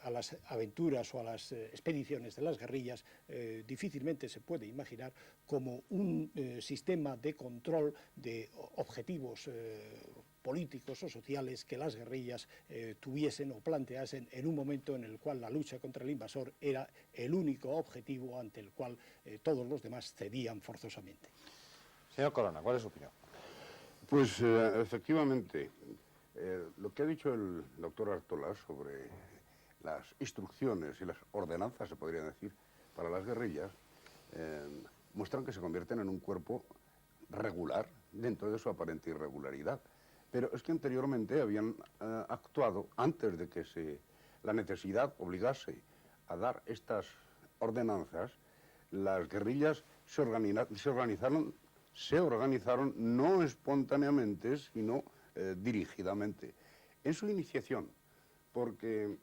a las aventuras o a las expediciones de las guerrillas, difícilmente se puede imaginar como un sistema de control de objetivos políticos o sociales que las guerrillas tuviesen o planteasen en un momento en el cual la lucha contra el invasor era el único objetivo ante el cual todos los demás cedían forzosamente. Señor Corona, ¿cuál es su opinión? Pues efectivamente, lo que ha dicho el doctor Artola sobre las instrucciones y las ordenanzas, se podría decir, para las guerrillas, muestran que se convierten en un cuerpo regular dentro de su aparente irregularidad. Pero es que anteriormente habían actuado, antes de que la necesidad obligase a dar estas ordenanzas, las guerrillas se organizaron no espontáneamente, sino dirigidamente, en su iniciación, porque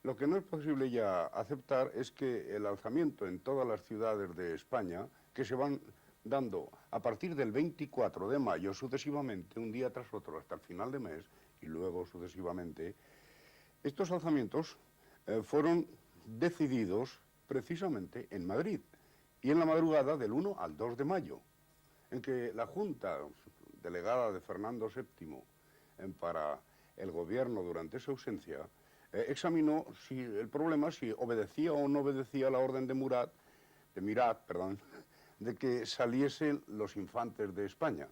lo que no es posible ya aceptar es que el alzamiento en todas las ciudades de España, que se van dando a partir del 24 de mayo sucesivamente, un día tras otro hasta el final de mes, y luego sucesivamente, estos alzamientos fueron decididos precisamente en Madrid, y en la madrugada del 1 al 2 de mayo, en que la Junta, delegada de Fernando VII para el gobierno durante su ausencia, examinó el problema si obedecía o no obedecía la orden de Murat, de que saliesen los infantes de España.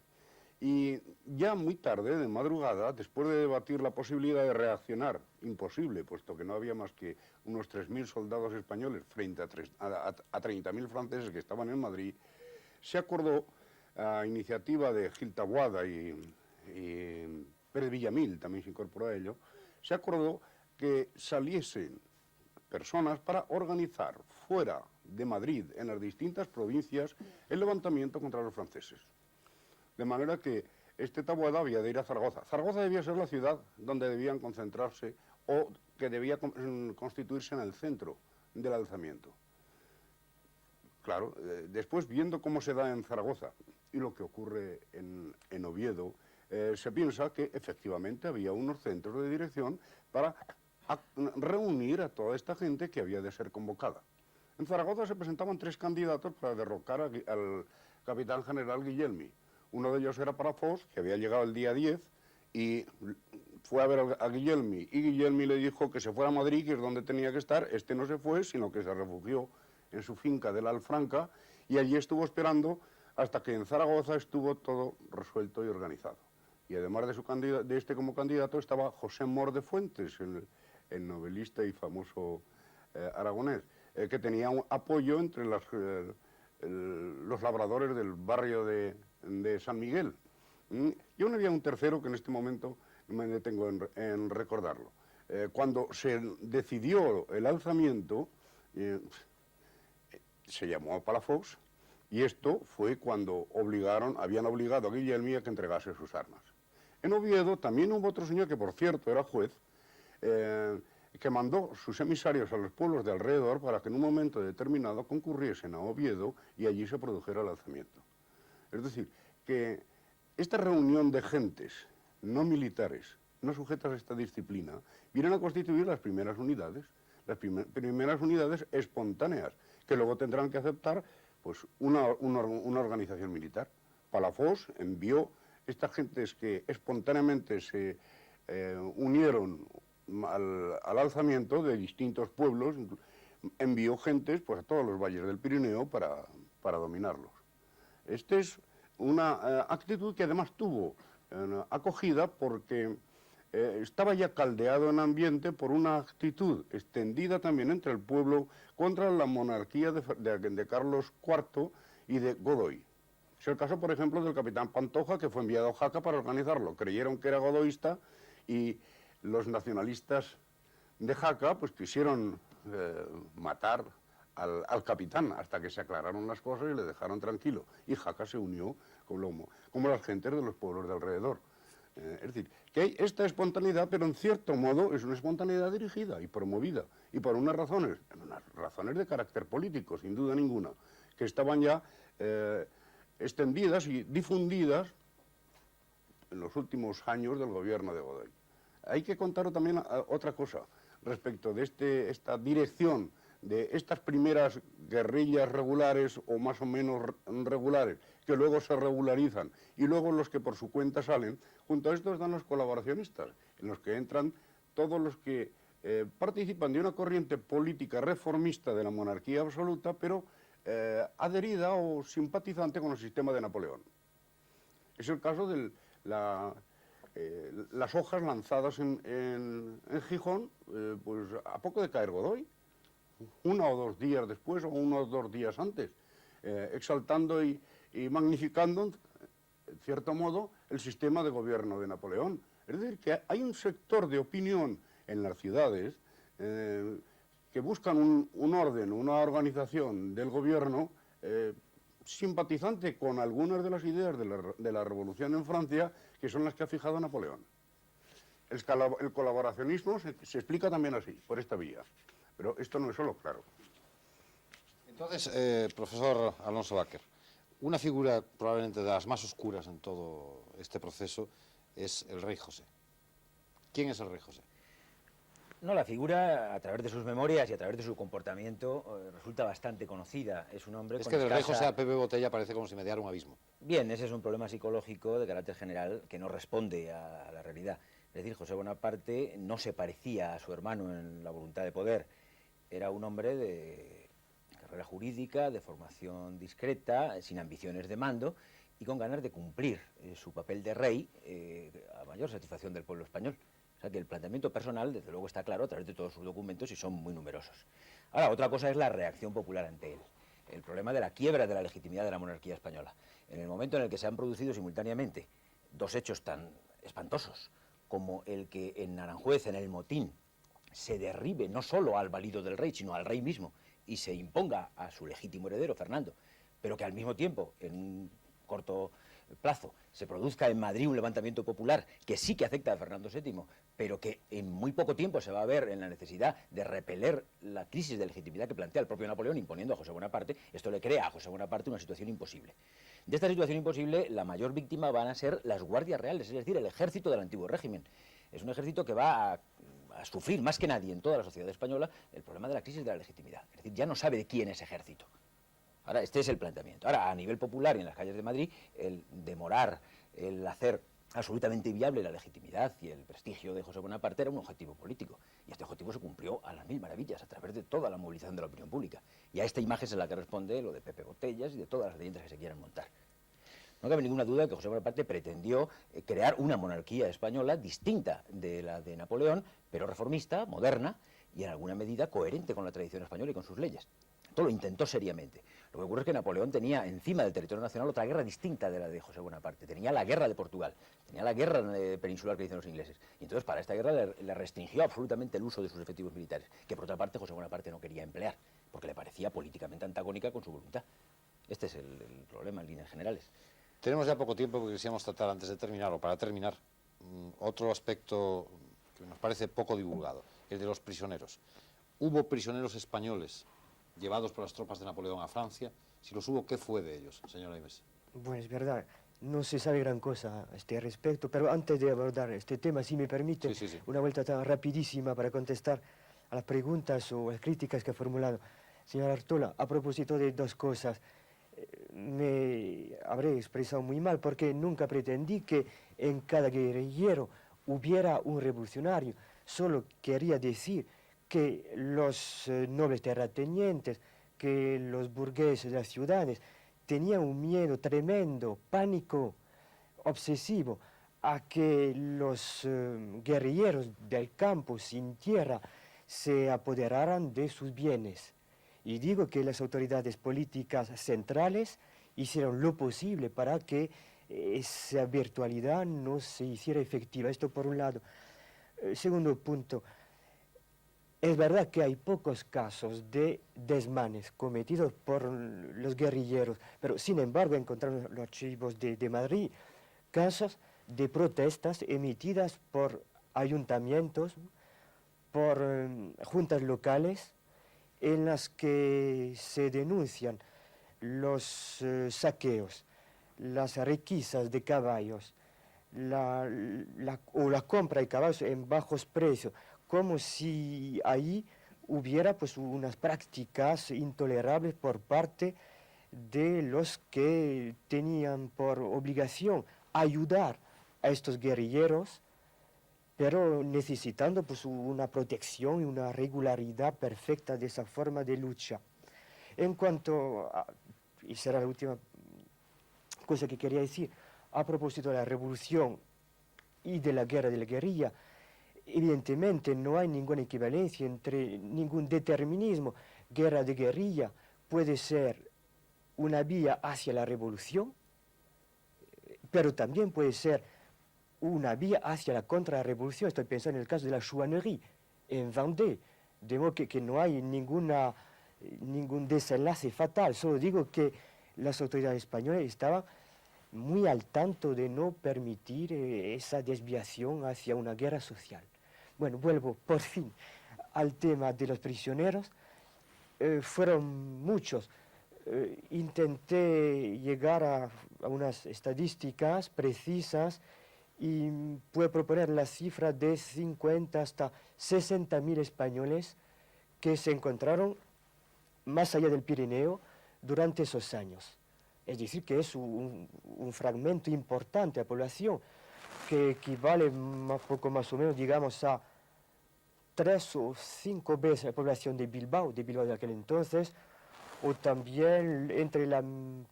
Y ya muy tarde, de madrugada, después de debatir la posibilidad de reaccionar, imposible, puesto que no había más que unos 3.000 soldados españoles frente a 30.000 franceses que estaban en Madrid, se acordó, a iniciativa de Gil Taboada y Pérez Villamil, también se incorporó a ello, se acordó que saliesen personas para organizar fuera de Madrid, en las distintas provincias, el levantamiento contra los franceses. De manera que este Taboada había de ir a Zaragoza. Zaragoza debía ser la ciudad donde debían concentrarse o que debía constituirse en el centro del alzamiento. Claro, después viendo cómo se da en Zaragoza y lo que ocurre en Oviedo, se piensa que efectivamente había unos centros de dirección para reunir a toda esta gente que había de ser convocada. En Zaragoza se presentaban 3 candidatos para derrocar al capitán general Guillelmi. Uno de ellos era Palafox, que había llegado el día 10 y fue a ver a Guillelmi. Y Guillelmi le dijo que se fuera a Madrid, que es donde tenía que estar. Este no se fue, sino que se refugió en su finca de la Alfranca y allí estuvo esperando hasta que en Zaragoza estuvo todo resuelto y organizado. Y además de este como candidato estaba José Mor de Fuentes, el novelista y famoso aragonés, que tenía un apoyo entre los labradores del barrio de San Miguel. Y aún había un tercero que en este momento no me detengo en recordarlo. Cuando se decidió el alzamiento, se llamó a Palafox Y esto fue cuando habían obligado a Guillermí a que entregase sus armas. En Oviedo también hubo otro señor que, por cierto, era juez, que mandó sus emisarios a los pueblos de alrededor para que en un momento determinado concurriesen a Oviedo y allí se produjera el alzamiento. Es decir, que esta reunión de gentes no militares, no sujetas a esta disciplina, vienen a constituir las primeras unidades espontáneas, que luego tendrán que aceptar pues, una organización militar. Palafox envió estas gentes que espontáneamente se unieron al alzamiento de distintos pueblos, envió gentes pues, a todos los valles del Pirineo para dominarlos. Esta es una actitud que además tuvo acogida porque estaba ya caldeado en ambiente por una actitud extendida también entre el pueblo contra la monarquía de Carlos IV y de Godoy. Es el caso, por ejemplo, del capitán Pantoja, que fue enviado a Jaca para organizarlo. Creyeron que era godoísta y los nacionalistas de Jaca pues quisieron matar al capitán hasta que se aclararon las cosas y le dejaron tranquilo. Y Jaca se unió como las gentes de los pueblos de alrededor. Es decir, que hay esta espontaneidad, pero en cierto modo es una espontaneidad dirigida y promovida, y por unas razones de carácter político, sin duda ninguna, que estaban ya extendidas y difundidas en los últimos años del gobierno de Godoy. Hay que contar también otra cosa respecto de esta dirección de estas primeras guerrillas regulares o más o menos regulares, que luego se regularizan, y luego los que por su cuenta salen. Junto a esto están los colaboracionistas, en los que entran todos los que participan de una corriente política reformista de la monarquía absoluta, pero adherida o simpatizante con el sistema de Napoleón. Es el caso de las hojas lanzadas en Gijón, pues a poco de caer Godoy, 1 o 2 días después o 1 o 2 días antes, exaltando y magnificando, en cierto modo, el sistema de gobierno de Napoleón. Es decir, que hay un sector de opinión en las ciudades que buscan un orden, una organización del gobierno simpatizante con algunas de las ideas de la revolución en Francia, que son las que ha fijado Napoleón. El colaboracionismo se explica también así, por esta vía. Pero esto no es solo, claro. Entonces, profesor Alonso Baquer, una figura probablemente de las más oscuras en todo este proceso es el rey José. ¿Quién es el rey José? No, la figura, a través de sus memorias y a través de su comportamiento, resulta bastante conocida. Es un hombre Es con que del rey escasa... José a Pepe Botella parece como si mediara un abismo. Bien, ese es un problema psicológico de carácter general que no responde a la realidad. Es decir, José Bonaparte no se parecía a su hermano en la voluntad de poder. Era un hombre de carrera jurídica, de formación discreta, sin ambiciones de mando y con ganas de cumplir su papel de rey a mayor satisfacción del pueblo español. O sea que el planteamiento personal, desde luego, está claro a través de todos sus documentos y son muy numerosos. Ahora, otra cosa es la reacción popular ante él. El problema de la quiebra de la legitimidad de la monarquía española. En el momento en el que se han producido simultáneamente 2 hechos tan espantosos como el que en Aranjuez, en el motín, se derribe no solo al valido del rey, sino al rey mismo, y se imponga a su legítimo heredero, Fernando, pero que al mismo tiempo, en un corto plazo, se produzca en Madrid un levantamiento popular que sí que afecta a Fernando VII, pero que en muy poco tiempo se va a ver en la necesidad de repeler la crisis de legitimidad que plantea el propio Napoleón imponiendo a José Bonaparte. Esto le crea a José Bonaparte una situación imposible. De esta situación imposible, la mayor víctima van a ser las guardias reales, es decir, el ejército del antiguo régimen. Es un ejército que va a sufrir más que nadie en toda la sociedad española el problema de la crisis de la legitimidad. Es decir, ya no sabe de quién es ejército. Ahora, este es el planteamiento. Ahora, a nivel popular y en las calles de Madrid, el demorar, el hacer absolutamente viable la legitimidad y el prestigio de José Bonaparte era un objetivo político. Y este objetivo se cumplió a las 1000 maravillas, a través de toda la movilización de la opinión pública. Y a esta imagen es la que responde lo de Pepe Botellas y de todas las leyendas que se quieran montar. No cabe ninguna duda que José Bonaparte pretendió crear una monarquía española distinta de la de Napoleón, pero reformista, moderna y en alguna medida coherente con la tradición española y con sus leyes. Todo lo intentó seriamente. Lo que ocurre es que Napoleón tenía encima del territorio nacional otra guerra distinta de la de José Bonaparte. Tenía la guerra de Portugal, tenía la guerra peninsular que dicen los ingleses. Y entonces para esta guerra le restringió absolutamente el uso de sus efectivos militares, que por otra parte José Bonaparte no quería emplear, porque le parecía políticamente antagónica con su voluntad. Este es el problema en líneas generales. Tenemos ya poco tiempo porque quisiéramos tratar antes de terminar, o para terminar, otro aspecto que nos parece poco divulgado, el de los prisioneros. ¿Hubo prisioneros españoles llevados por las tropas de Napoleón a Francia? Si los hubo, ¿qué fue de ellos, señora Imes? Bueno, es verdad, no se sabe gran cosa a este respecto, pero antes de abordar este tema, si me permite, Sí. una vuelta tan rapidísima para contestar a las preguntas o las críticas que ha formulado señor Artola. A propósito de dos cosas, me habré expresado muy mal porque nunca pretendí que en cada guerrillero hubiera un revolucionario. Solo quería decir que los nobles terratenientes, que los burgueses de las ciudades tenían un miedo tremendo, pánico obsesivo, a que los guerrilleros del campo sin tierra se apoderaran de sus bienes. Y digo que las autoridades políticas centrales hicieron lo posible para que esa virtualidad no se hiciera efectiva. Esto por un lado. Segundo punto, es verdad que hay pocos casos de desmanes cometidos por los guerrilleros, pero sin embargo encontramos los archivos de Madrid casos de protestas emitidas por ayuntamientos, por juntas locales, en las que se denuncian los saqueos, las requisas de caballos, o la compra de caballos en bajos precios, como si ahí hubiera pues unas prácticas intolerables por parte de los que tenían por obligación ayudar a estos guerrilleros, pero necesitando pues una protección y una regularidad perfecta de esa forma de lucha. En cuanto a, y será la última cosa que quería decir, a propósito de la revolución y de la guerra de la guerrilla, evidentemente no hay ninguna equivalencia entre ningún determinismo. Guerra de guerrilla puede ser una vía hacia la revolución, pero también puede ser una vía hacia la contrarrevolución. Estoy pensando en el caso de la chouannerie en Vendée, de modo que no hay ningún desenlace fatal. Solo digo que las autoridades españolas estaban muy al tanto de no permitir esa desviación hacia una guerra social. Bueno, vuelvo por fin al tema de los prisioneros. Fueron muchos. Intenté llegar a unas estadísticas precisas y puedo proponer la cifra de 50 hasta 60.000 españoles que se encontraron más allá del Pirineo durante esos años. Es decir, que es un fragmento importante de la población que equivale poco más o menos, digamos, a 3 o 5 veces la población de Bilbao de aquel entonces, o también entre la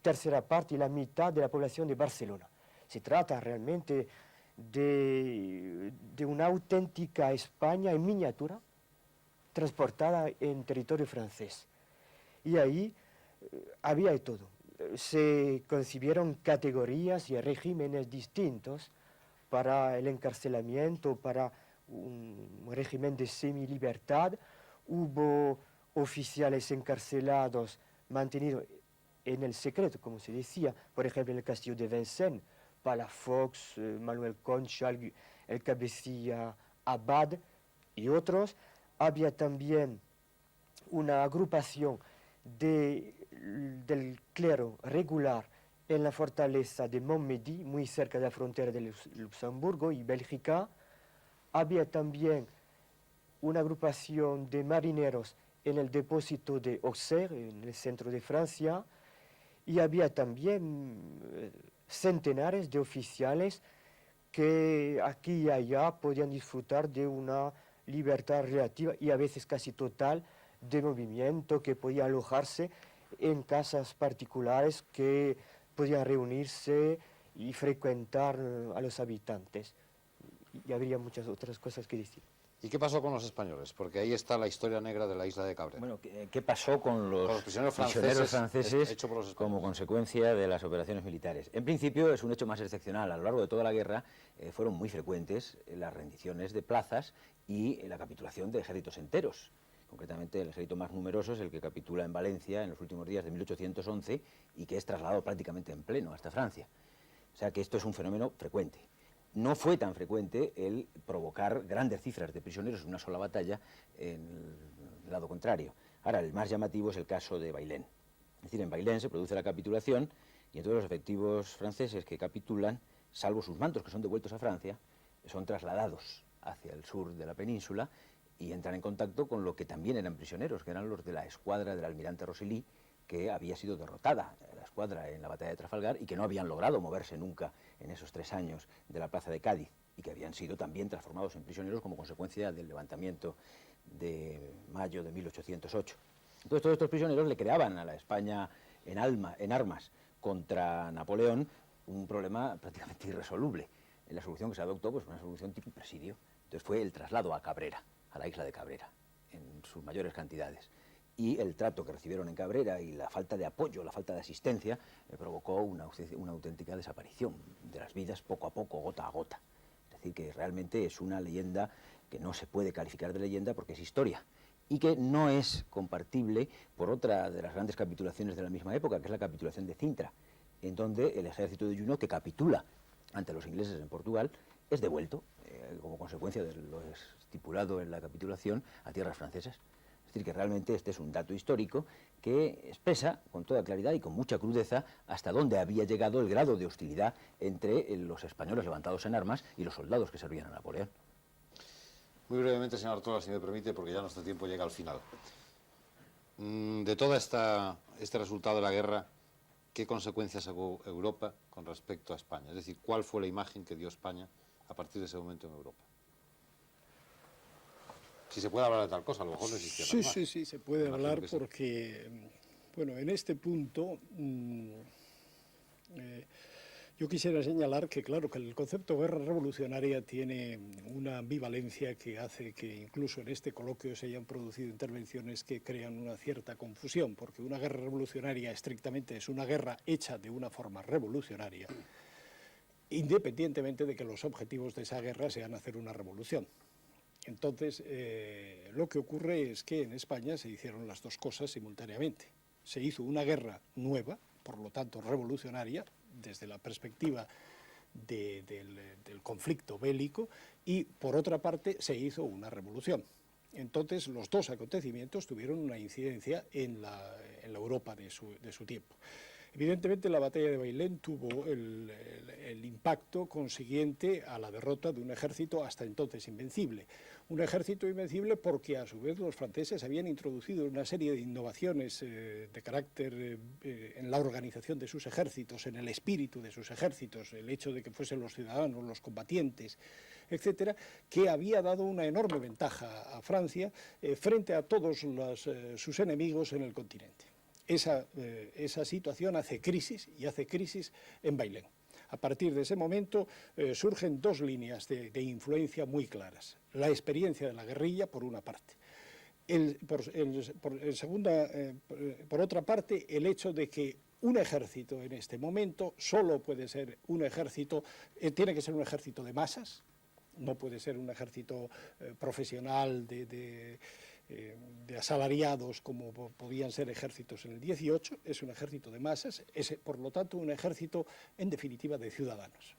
tercera parte y la mitad de la población de Barcelona. Se trata realmente de una auténtica España en miniatura, transportada en territorio francés. Y ahí había de todo. Se concibieron categorías y regímenes distintos para el encarcelamiento, para un régimen de semilibertad. Hubo oficiales encarcelados mantenidos en el secreto, como se decía, por ejemplo en el castillo de Vincennes, Palafox, Manuel Concha, el cabecilla Abad y otros. Había también una agrupación del clero regular en la fortaleza de Montmédy, muy cerca de la frontera de Luxemburgo y Bélgica. Había también una agrupación de marineros en el depósito de Auxerre, en el centro de Francia, y había también centenares de oficiales que aquí y allá podían disfrutar de una libertad relativa y a veces casi total de movimiento, que podía alojarse en casas particulares, que podían reunirse y frecuentar a los habitantes. Y habría muchas otras cosas que decir. ¿Y qué pasó con los españoles? Porque ahí está la historia negra de la isla de Cabrera. Bueno, ¿qué pasó con los prisioneros franceses hecho por los españoles? Como consecuencia de las operaciones militares? En principio es un hecho más excepcional. A lo largo de toda la guerra fueron muy frecuentes las rendiciones de plazas y la capitulación de ejércitos enteros, Concretamente, el ejército más numeroso es el que capitula en Valencia en los últimos días de 1811 y que es trasladado prácticamente en pleno hasta Francia. O sea que esto es un fenómeno frecuente. No fue tan frecuente el provocar grandes cifras de prisioneros en una sola batalla en el lado contrario. Ahora, el más llamativo es el caso de Bailén. Es decir, en Bailén se produce la capitulación y entonces los efectivos franceses que capitulan, salvo sus mandos que son devueltos a Francia, son trasladados hacia el sur de la península y entran en contacto con lo que también eran prisioneros, que eran los de la escuadra del almirante Rosely, que había sido derrotada, la escuadra, en la batalla de Trafalgar, y que no habían logrado moverse nunca en esos 3 años de la plaza de Cádiz, y que habían sido también transformados en prisioneros como consecuencia del levantamiento de mayo de 1808. Entonces todos estos prisioneros le creaban a la España en armas contra Napoleón un problema prácticamente irresoluble. La solución que se adoptó pues, fue una solución tipo presidio. Entonces fue el traslado a Cabrera, a la isla de Cabrera, en sus mayores cantidades. Y el trato que recibieron en Cabrera y la falta de apoyo, la falta de asistencia, provocó una auténtica desaparición de las vidas poco a poco, gota a gota. Es decir, que realmente es una leyenda que no se puede calificar de leyenda porque es historia y que no es compartible por otra de las grandes capitulaciones de la misma época, que es la capitulación de Cintra, en donde el ejército de Junot, que capitula ante los ingleses en Portugal, es devuelto, como consecuencia de lo estipulado en la capitulación, a tierras francesas. Es decir, que realmente este es un dato histórico que expresa con toda claridad y con mucha crudeza hasta dónde había llegado el grado de hostilidad entre los españoles levantados en armas y los soldados que servían a Napoleón. Muy brevemente, señor Artola, si me permite, porque ya nuestro tiempo llega al final. De todo este resultado de la guerra, ¿qué consecuencias sacó Europa con respecto a España? Es decir, ¿cuál fue la imagen que dio España a partir de ese momento en Europa? Si se puede hablar de tal cosa, a lo mejor no existía nada más. Sí, se puede hablar porque, bueno, en este punto yo quisiera señalar que, claro, que el concepto de guerra revolucionaria tiene una ambivalencia que hace que incluso en este coloquio se hayan producido intervenciones que crean una cierta confusión, porque una guerra revolucionaria estrictamente es una guerra hecha de una forma revolucionaria, independientemente de que los objetivos de esa guerra sean hacer una revolución. Entonces, lo que ocurre es que en España se hicieron las dos cosas simultáneamente. Se hizo una guerra nueva, por lo tanto revolucionaria, desde la perspectiva del conflicto bélico, y por otra parte se hizo una revolución. Entonces, los dos acontecimientos tuvieron una incidencia en la Europa de su tiempo. Evidentemente, la batalla de Bailén tuvo el impacto consiguiente a la derrota de un ejército hasta entonces invencible. Un ejército invencible porque, a su vez, los franceses habían introducido una serie de innovaciones de carácter en la organización de sus ejércitos, en el espíritu de sus ejércitos, el hecho de que fuesen los ciudadanos, los combatientes, etcétera, que había dado una enorme ventaja a Francia frente a todos sus enemigos en el continente. Esa situación hace crisis, y hace crisis en Bailén. A partir de ese momento surgen dos líneas de influencia muy claras. La experiencia de la guerrilla, por una parte. Por otra parte, el hecho de que un ejército en este momento solo puede ser un ejército, tiene que ser un ejército de masas, no puede ser un ejército profesional de asalariados como podían ser ejércitos en el 18, es un ejército de masas, es por lo tanto un ejército en definitiva de ciudadanos.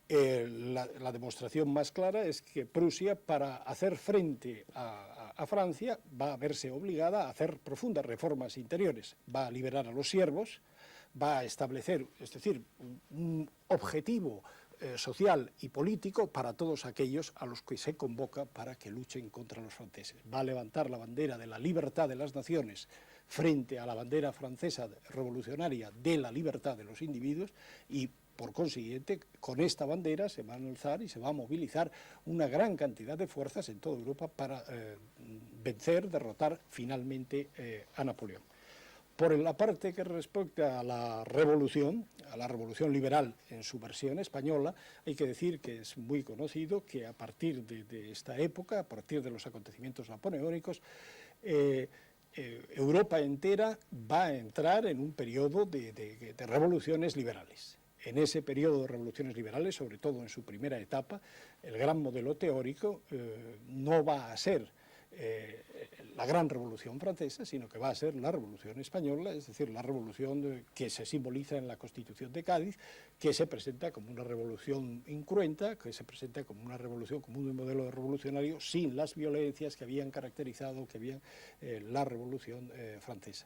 La demostración más clara es que Prusia, para hacer frente a Francia, va a verse obligada a hacer profundas reformas interiores, va a liberar a los siervos, va a establecer, es decir, un objetivo social y político para todos aquellos a los que se convoca para que luchen contra los franceses. Va a levantar la bandera de la libertad de las naciones frente a la bandera francesa revolucionaria de la libertad de los individuos y, por consiguiente, con esta bandera se van a alzar y se va a movilizar una gran cantidad de fuerzas en toda Europa para vencer, derrotar finalmente a Napoleón. Por la parte que respecta a la revolución liberal en su versión española, hay que decir que es muy conocido que a partir de esta época, a partir de los acontecimientos napoleónicos, Europa entera va a entrar en un periodo de revoluciones liberales. En ese periodo de revoluciones liberales, sobre todo en su primera etapa, el gran modelo teórico no va a ser la gran revolución francesa, sino que va a ser la revolución española, es decir, la revolución que se simboliza en la Constitución de Cádiz, que se presenta como una revolución incruenta, que se presenta como una revolución, como un modelo revolucionario sin las violencias que habían caracterizado, la revolución francesa.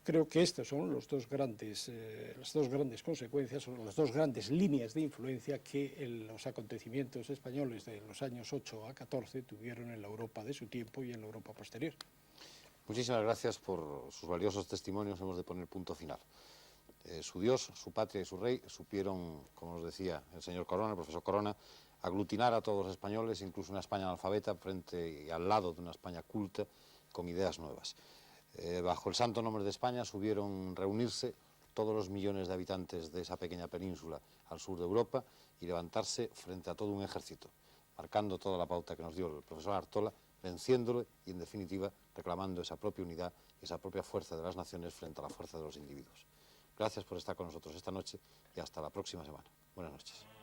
Creo que estas son las dos grandes consecuencias, o las dos grandes líneas de influencia que los acontecimientos españoles de los años 8 a 14 tuvieron en la Europa de su tiempo y en la Europa posterior. Muchísimas gracias por sus valiosos testimonios. Hemos de poner punto final. Su Dios, su patria y su rey supieron, como nos decía el señor Corona, el profesor Corona, aglutinar a todos los españoles, incluso una España analfabeta, frente y al lado de una España culta, con ideas nuevas. Bajo el santo nombre de España subieron reunirse todos los millones de habitantes de esa pequeña península al sur de Europa y levantarse frente a todo un ejército, marcando toda la pauta que nos dio el profesor Artola, venciéndolo y, en definitiva, reclamando esa propia unidad y esa propia fuerza de las naciones frente a la fuerza de los individuos. Gracias por estar con nosotros esta noche y hasta la próxima semana. Buenas noches.